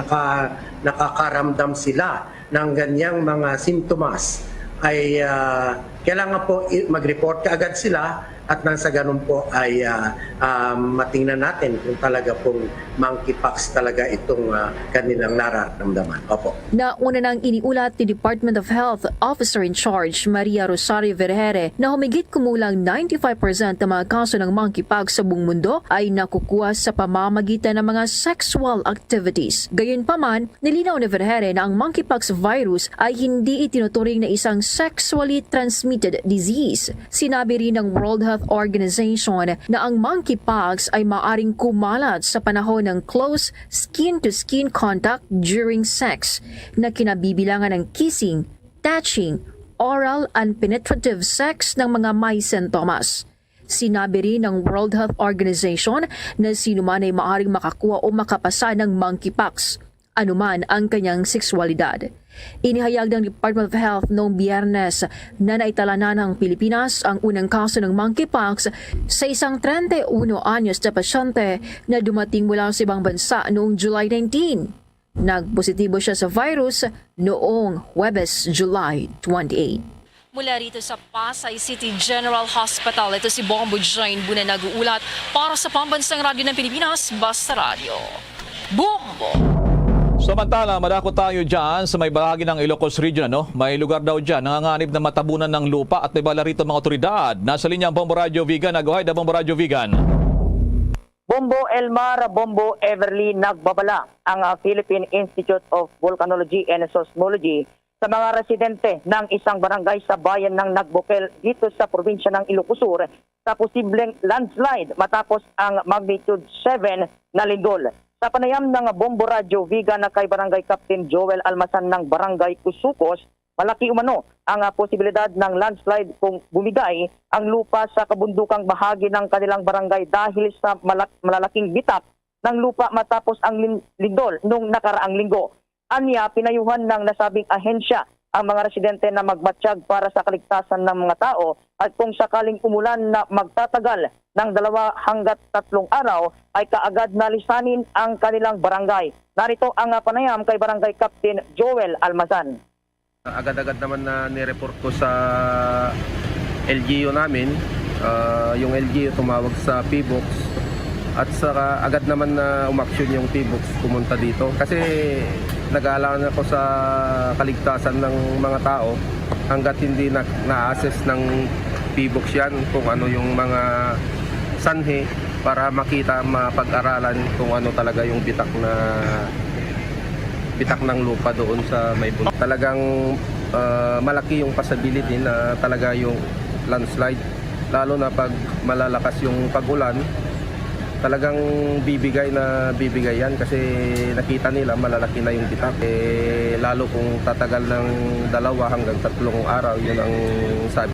nakakaramdam sila ng ganyang mga sintomas ay kailangan po mag-report kaagad sila at nang sa ganun po ay matingnan natin kung talaga pong monkeypox talaga itong kanilang nararamdaman. Opo. Nauna nang iniulat ni Department of Health Officer in Charge Maria Rosario Vergere na humigit kumulang 95% ng mga kaso ng monkeypox sa buong mundo ay nakukuha sa pamamagitan ng mga sexual activities. Gayunpaman, nilinaw ni Vergere na ang monkeypox virus ay hindi itinuturing na isang sexually transmitted disease. Sinabi rin ng World Health Organization na ang monkeypox ay maaring kumalat sa panahon ng close skin-to-skin contact during sex na kinabibilangan ng kissing, touching, oral and penetrative sex ng mga may sintomas. Sinabi rin ng World Health Organization na sino man ay maaring makakuha o makapasa ng monkeypox, anuman ang kanyang sexualidad. Inihayag ng Department of Health noong Biyernes na naitala na ng Pilipinas ang unang kaso ng monkeypox sa isang 31 anyos na pasyente na dumating mula sa ibang bansa noong July 19. Nagpositibo siya sa virus noong Huwebes, July 28. Mula rito sa Pasay City General Hospital, ito si Bombo Jane Buna nag-uulat para sa Pambansang Radyo ng Pilipinas, Basta Radio. Bombo! Samantala, madako tayo dyan sa may bahagi ng Ilocos Region. May lugar daw dyan nanganganib na matabunan ng lupa at may bala rito mga otoridad. Nasa linya ang Bombo Radio Vigan. Go ahead, Bombo Radio Vigan. Bombo Elmar, Bombo Everly, nagbabala ang Philippine Institute of Volcanology and Seismology sa mga residente ng isang barangay sa bayan ng Nagbukel dito sa probinsya ng Ilocos Sur sa posibleng landslide matapos ang magnitude 7 na lindol. Sa panayam ng Bombo Radio Viga na kay Barangay Captain Joel Almasan ng Barangay Usukos, malaki umano ang posibilidad ng landslide kung bumigay ang lupa sa kabundukang bahagi ng kanilang barangay dahil sa malalaking bitak ng lupa matapos ang lindol noong nakaraang linggo. Anya, pinayuhan ng nasabing ahensya ang mga residente na magmatsyag para sa kaligtasan ng mga tao at kung sakaling umulan na magtatagal ng 2 hanggat 3 araw ay kaagad na lisanin ang kanilang barangay. Narito ang panayam kay Barangay Captain Joel Almazan. Agad-agad naman na nireport ko sa LGU namin. Yung LGU tumawag sa PBOX at saka agad naman na umaksyon yung PBOX pumunta dito. Kasi nag-aalangan ako sa kaligtasan ng mga tao hanggat hindi na-assess ng PBOX yan kung ano yung mga sanhi para makita, mapag-aralan kung ano talaga yung bitak ng lupa doon sa may bundok. Talagang malaki yung possibility na talaga yung landslide, lalo na pag malalakas yung pag-ulan. Talagang bibigay yan kasi nakita nila malalaki na yung bitak. Lalo kung tatagal ng 2 hanggang 3 araw, yun ang sabi.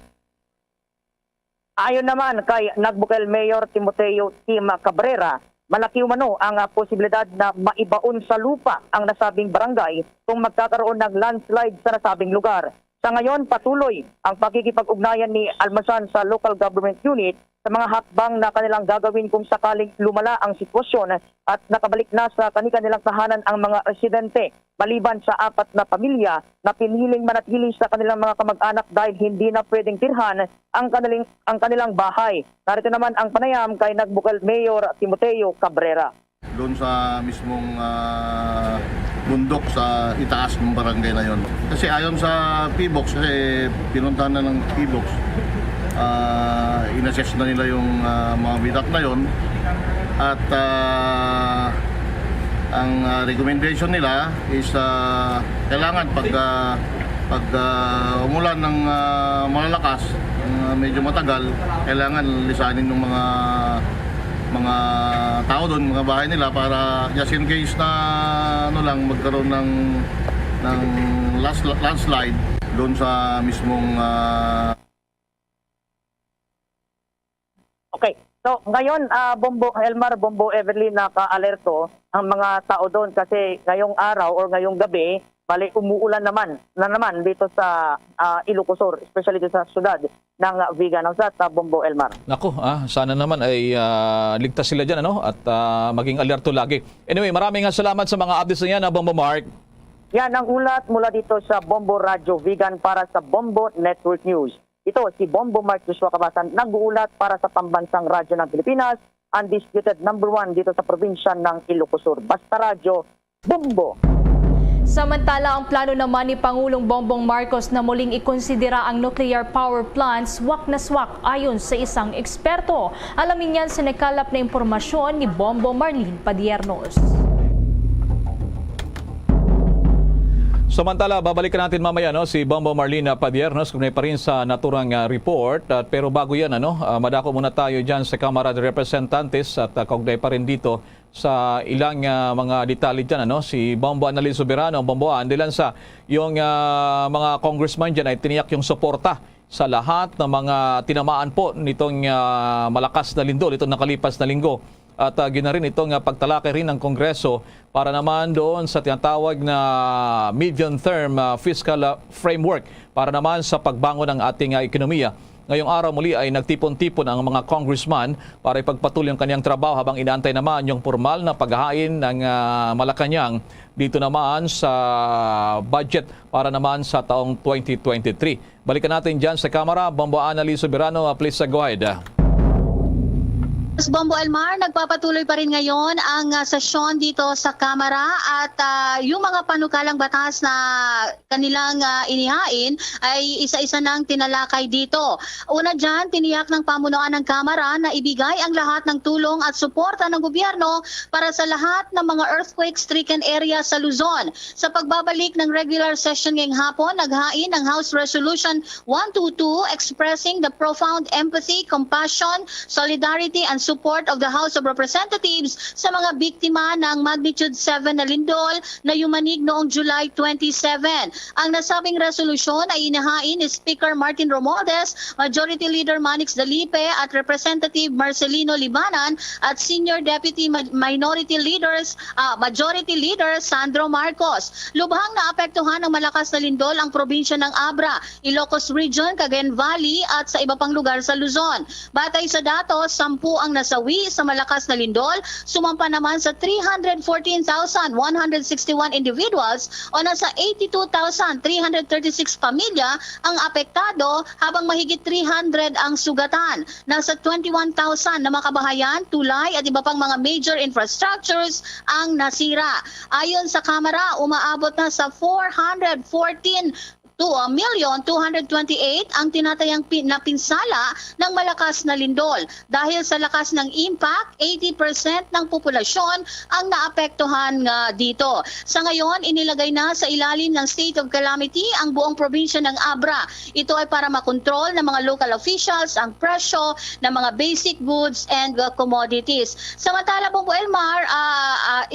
Ayon naman kay Nagbukel Mayor Timoteo Tim Cabrera, malaki umano ang posibilidad na maibaon sa lupa ang nasabing barangay kung magkakaroon ng landslide sa nasabing lugar. Sa ngayon, patuloy ang pakikipag-ugnayan ni Almasan sa local government unit sa mga hakbang na kanilang gagawin kung sakaling lumala ang sitwasyon at nakabalik na sa kanilang tahanan ang mga residente maliban sa 4 na pamilya na piniling manatili sa kanilang mga kamag-anak dahil hindi na pwedeng tirhan ang kanilang bahay. Narito naman ang panayam kay Nagbukel Mayor Timoteo Cabrera. Doon sa mismong bundok sa itaas ng barangay na yon. Kasi ayon sa PBOX, kasi pinuntahan na ng PBOX, inassess na nila yung mga bitak na yon at ang recommendation nila is kailangan pag umulan ng malalakas, medyo matagal, kailangan lisanin ng mga tao doon, mga bahay nila para just in case na magkaroon ng landslide doon sa mismong Okay. So ngayon, Bombo Elmar, Bombo Everly, naka-alerto ang mga tao doon kasi ngayong araw or ngayong gabi, bali umuulan naman dito sa Ilocos Sur, especially dito sa syudad ng Vigan. Sa Bombo Elmar. Nako, sana naman ay ligtas sila dyan at maging alerto lagi. Anyway, maraming salamat sa mga updates niyan, Bombo Mark. Yan ang ulat mula dito sa Bombo Radio Vegan para sa Bombo Network News. Ito si Bombo Mark Joshua Kabasan, nag-uulat para sa Pambansang Radyo ng Pilipinas, undisputed number 1 dito sa probinsya ng Ilocos Sur. Basta Radio, Bombo! Samantala, ang plano naman ni Pangulong Bongbong Marcos na muling ikonsidera ang nuclear power plants swak na swak ayon sa isang eksperto. Alamin yan sa nakalap na impormasyon ni Bombo Marlene Padiernos. Samantala, babalikan natin mamaya si Bombo Marlene Padiernos kung pa rin sa naturang report. Pero bago yan, madako muna tayo dyan sa Kamara de Representantes at kaugnay pa rin dito sa ilang mga detalye dyan. Si Bombo Annalyn Soberano, Bombo Andilan sa yung mga congressman dyan ay tiniyak yung suporta sa lahat ng mga tinamaan po nitong malakas na lindol, itong nakalipas na linggo. At ginarin itong pagtalakay rin ng Kongreso para naman doon sa tinatawag na medium-term fiscal framework para naman sa pagbangon ng ating ekonomiya. Ngayong araw muli ay nagtipon-tipon ang mga congressman para ipagpatuloy ang kanyang trabaho habang inaantay naman yung formal na paghahain ng Malacanang dito naman sa budget para naman sa taong 2023. Balikan natin dyan sa Kamara. Bombo Annalyn Soberano, please go ahead. Bombo Elmar, nagpapatuloy pa rin ngayon ang sesyon dito sa Kamara at yung mga panukalang batas na kanilang inihain ay isa-isa nang tinalakay dito. Una dyan, tiniyak ng pamunuan ng Kamara na ibigay ang lahat ng tulong at suporta ng gobyerno para sa lahat ng mga earthquake-stricken area sa Luzon. Sa pagbabalik ng regular session ngayong hapon, naghain ang House Resolution 122 expressing the profound empathy, compassion, solidarity and support of the House of Representatives sa mga biktima ng magnitude 7 na lindol na yumanig noong July 27. Ang nasabing resolusyon ay inihain ni Speaker Martin Romualdez, Majority Leader Manix Dalipe at Representative Marcelino Libanan at Senior Deputy Majority Leader Sandro Marcos. Lubhang naapektuhan ng malakas na lindol ang probinsya ng Abra, Ilocos Region, Cagayan Valley at sa iba pang lugar sa Luzon. Batay sa datos, 10 ang nasawi sa malakas na lindol, sumampa naman sa 314,161 individuals o nasa 82,336 pamilya ang apektado habang mahigit 300 ang sugatan. Nasa 21,000 na makabahayan, tulay at iba pang mga major infrastructures ang nasira. Ayon sa Kamara, umaabot na sa 1,228 ang tinatayang napinsala ng malakas na lindol. Dahil sa lakas ng impact, 80% ng populasyon ang naapektuhan dito. Sa ngayon, inilagay na sa ilalim ng state of calamity ang buong probinsya ng Abra. Ito ay para makontrol ng mga local officials ang presyo ng mga basic goods and commodities. Samantala, Bombo Elmar,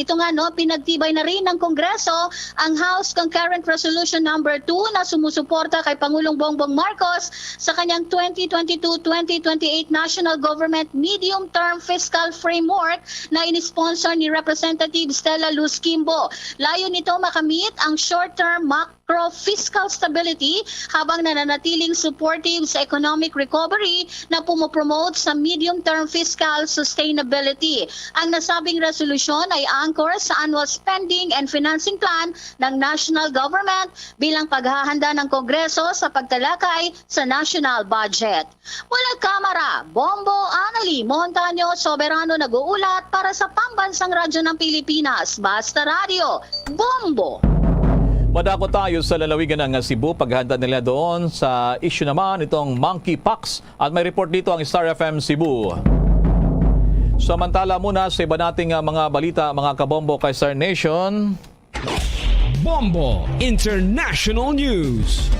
ito nga pinagtibay na rin ng Kongreso ang House Concurrent Resolution number 2 na sumusuporta kay Pangulong Bongbong Marcos sa kanyang 2022-2028 National Government Medium-Term Fiscal Framework na inisponsor ni Representative Stella Luz Kimbo. Layo nito makamit ang short-term macro-fiscal stability habang nananatiling supportive sa economic recovery na pumopromote sa medium-term fiscal sustainability. Ang nasabing resolusyon ay anchor sa annual spending and financing plan ng national government bilang paghahanda ng Kongreso sa pagtalakay sa national budget. Mula Kamara, Bombo Annalyn Montaño Soberano nag-uulat para sa Pambansang Radyo ng Pilipinas. Basta Radio, Bombo! Madako tayo sa lalawigan ng Cebu, paghahanda nila doon sa issue naman itong monkeypox at may report dito ang Star FM Cebu. Samantala muna sa iba nating mga balita, mga kabombo kay Star Nation. Bombo International News.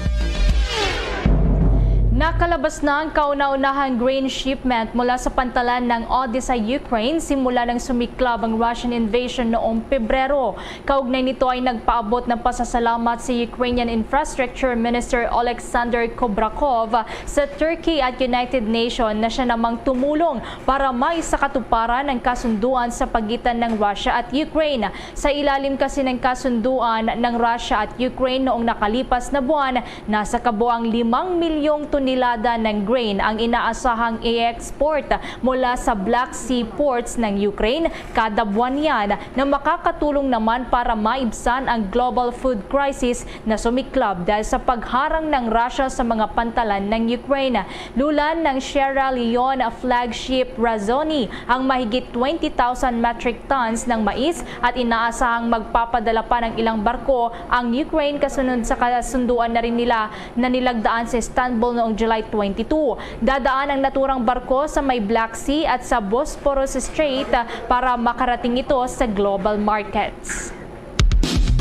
Nakalabas na ang kauna-unahang grain shipment mula sa pantalan ng Odessa, Ukraine simula nang sumiklab ang Russian invasion noong Pebrero. Kaugnay nito ay nagpaabot ng pasasalamat si Ukrainian Infrastructure Minister Oleksandr Kubrakov sa Turkey at United Nations na siya namang tumulong para maisakatuparan ang kasunduan sa pagitan ng Russia at Ukraine. Sa ilalim kasi ng kasunduan ng Russia at Ukraine noong nakalipas na buwan, nasa kabuang 5 milyong tonelada tonelada ng grain ang inaasahang i-export mula sa Black Sea ports ng Ukraine kada buwan yan na makakatulong naman para maibsan ang global food crisis na sumiklab dahil sa pagharang ng Russia sa mga pantalan ng Ukraine. Lulan ng Sierra Leone flagship Razoni ang mahigit 20,000 metric tons ng mais at inaasahang magpapadala pa ng ilang barko ang Ukraine kasunod sa kasunduan na rin nila na nilagdaan sa Istanbul noong July 22. Dadaan ang naturang barko sa may Black Sea at sa Bosporus Strait para makarating ito sa global markets.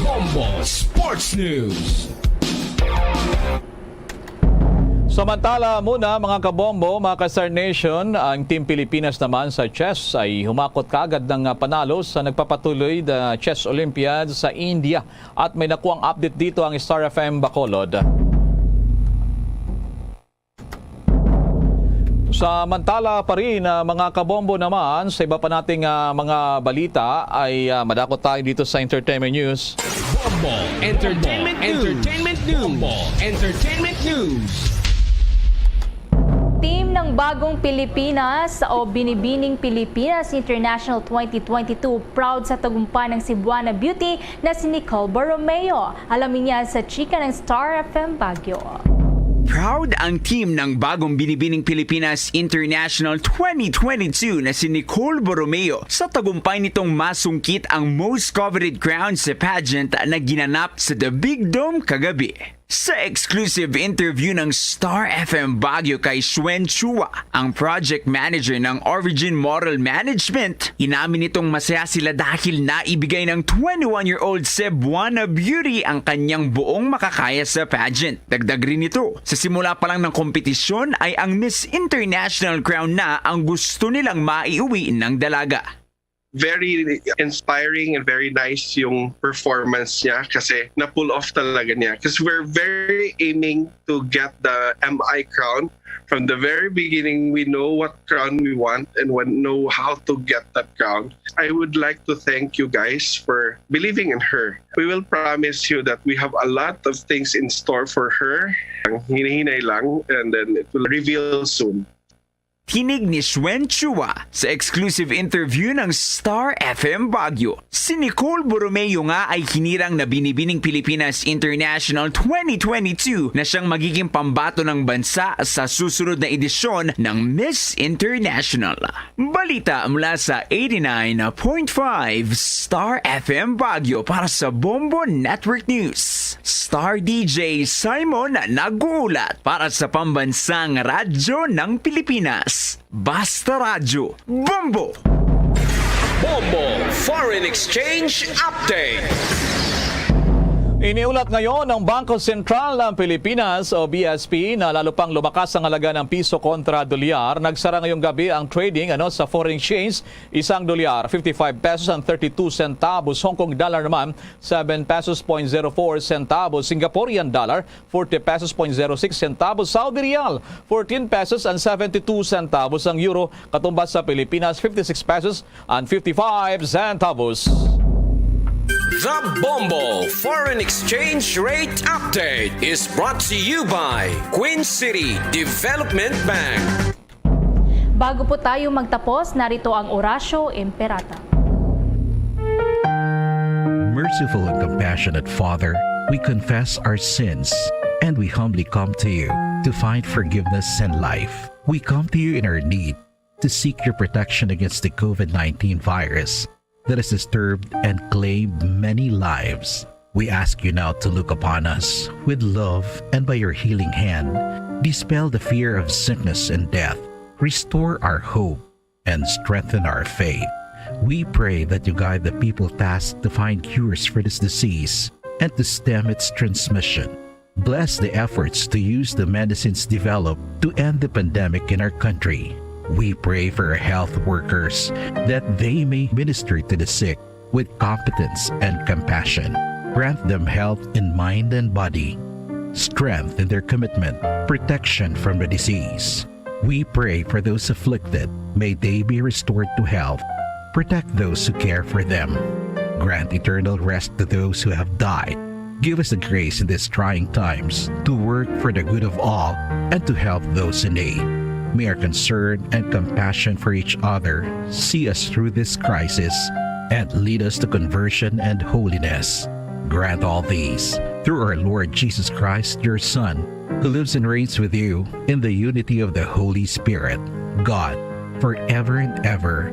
Bombo Sports News. Samantala muna mga kabombo, mga ka-Star Nation, ang Team Pilipinas naman sa chess ay humakot kaagad ng panalo sa nagpapatuloy na Chess Olympiad sa India at may nakuang update dito ang Star FM Bacolod. Samantala pa rin mga kabombo naman sa iba pa nating mga balita ay madakot tayo dito sa Entertainment News. Bombo Entertainment News. Bombo Entertainment News. Team ng Bagong Pilipinas o Binibining Pilipinas International 2022 proud sa tagumpay ng Cebuana Beauty na si Nicole Borromeo. Alamin niya sa chika ng Star FM Baguio. Proud ang team ng Bagong Binibining Pilipinas International 2022 na si Nicole Borromeo sa tagumpay nitong masungkit ang most coveted crown sa pageant na ginanap sa The Big Dome kagabi. Sa exclusive interview ng Star FM Baguio kay Shuen Chua, ang project manager ng Origin Moral Management, inamin nitong masaya sila dahil naibigay ng 21-year-old Cebuana Beauty ang kanyang buong makakaya sa pageant. Dagdag rin ito, sa simula pa lang ng kompetisyon ay ang Miss International crown na ang gusto nilang maiuwi ng dalaga. Very inspiring and very nice yung performance niya kasi na-pull off talaga niya. Because we're very aiming to get the MI crown. From the very beginning, we know what crown we want and we know how to get that crown. I would like to thank you guys for believing in her. We will promise you that we have a lot of things in store for her. Hinihinay lang and then it will reveal soon. Tinig ni Shuen Chua sa exclusive interview ng Star FM Baguio. Si Nicole Borromeo nga ay hinirang na Binibining Pilipinas International 2022 na siyang magiging pambato ng bansa sa susunod na edisyon ng Miss International. Balita mula sa 89.5 Star FM Baguio para sa Bombo Network News. Star DJ Simon nag-uulat para sa pambansang radyo ng Pilipinas. Basta Radyo, Bombo! Bombo Foreign Exchange Update. Iniulat ngayon ng Bangko Sentral ng Pilipinas o BSP na lalo pang lumakas ang halaga ng piso kontra dolyar. Nagsara ngayong gabi ang trading sa foreign exchange. Isang dolyar, 55 pesos and 32 centavos. Hong Kong dollar naman, 7 pesos 0.04 centavos. Singaporean dollar, 40 pesos 0.06 centavos. Saudi Riyal, 14 pesos and 72 centavos. Ang euro katumbas sa Pilipinas, 56 pesos and 55 centavos. The Bombo Foreign Exchange Rate Update is brought to you by Queen City Development Bank. Bago po tayo magtapos, narito ang Orasyo Imperata. Merciful and compassionate Father, we confess our sins and we humbly come to you to find forgiveness and life. We come to you in our need to seek your protection against the COVID-19 virus that has disturbed and claimed many lives. We ask you now to look upon us with love and by your healing hand, dispel the fear of sickness and death, restore our hope, and strengthen our faith. We pray that you guide the people tasked to find cures for this disease and to stem its transmission. Bless the efforts to use the medicines developed to end the pandemic in our country. We pray for our health workers that they may minister to the sick with competence and compassion. Grant them health in mind and body, strength in their commitment, protection from the disease. We pray for those afflicted. May they be restored to health. Protect those who care for them. Grant eternal rest to those who have died. Give us the grace in these trying times to work for the good of all and to help those in need. May our concern and compassion for each other see us through this crisis and lead us to conversion and holiness. Grant all these through our Lord Jesus Christ, your Son, who lives and reigns with you in the unity of the Holy Spirit, God, forever and ever.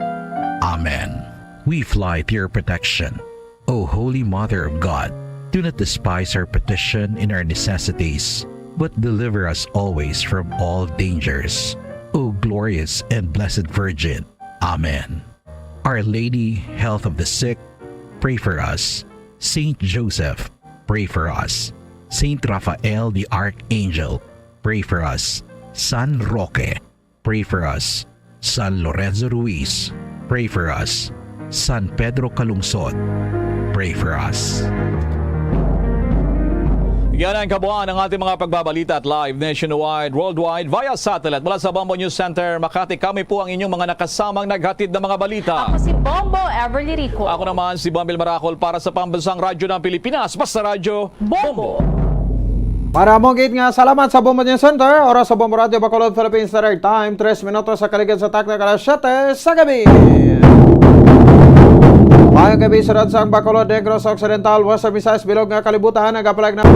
Amen. We fly to your protection, O Holy Mother of God. Do not despise our petition in our necessities, but deliver us always from all dangers. O glorious and blessed Virgin. Amen. Our Lady, health of the sick, pray for us. Saint Joseph, pray for us. Saint Raphael the Archangel, pray for us. San Roque, pray for us. San Lorenzo Ruiz, pray for us. San Pedro Calungsod, pray for us. Yan ang kabuuan ng ating mga pagbabalita at live nationwide, worldwide, via satellite. Mula sa Bombo News Center, Makati, kami po ang inyong mga nakasamang naghatid ng mga balita. Ako si Bombo Everly Rico. Ako naman si Bambil Maracol para sa Pambansang Radyo ng Pilipinas. Basta Radyo, Bombo! Para mong nga salamat sa Bombo News Center, oras sa Bombo Radio Bacolod, Philippines Standard Time, 3 minutos sa kaligid sa takna alas 7 sa gabi. Mayong gabi sa Ransang Bacolod, Negros Occidental, Western Visayas, Bilog nga kalibutan, nagapalag na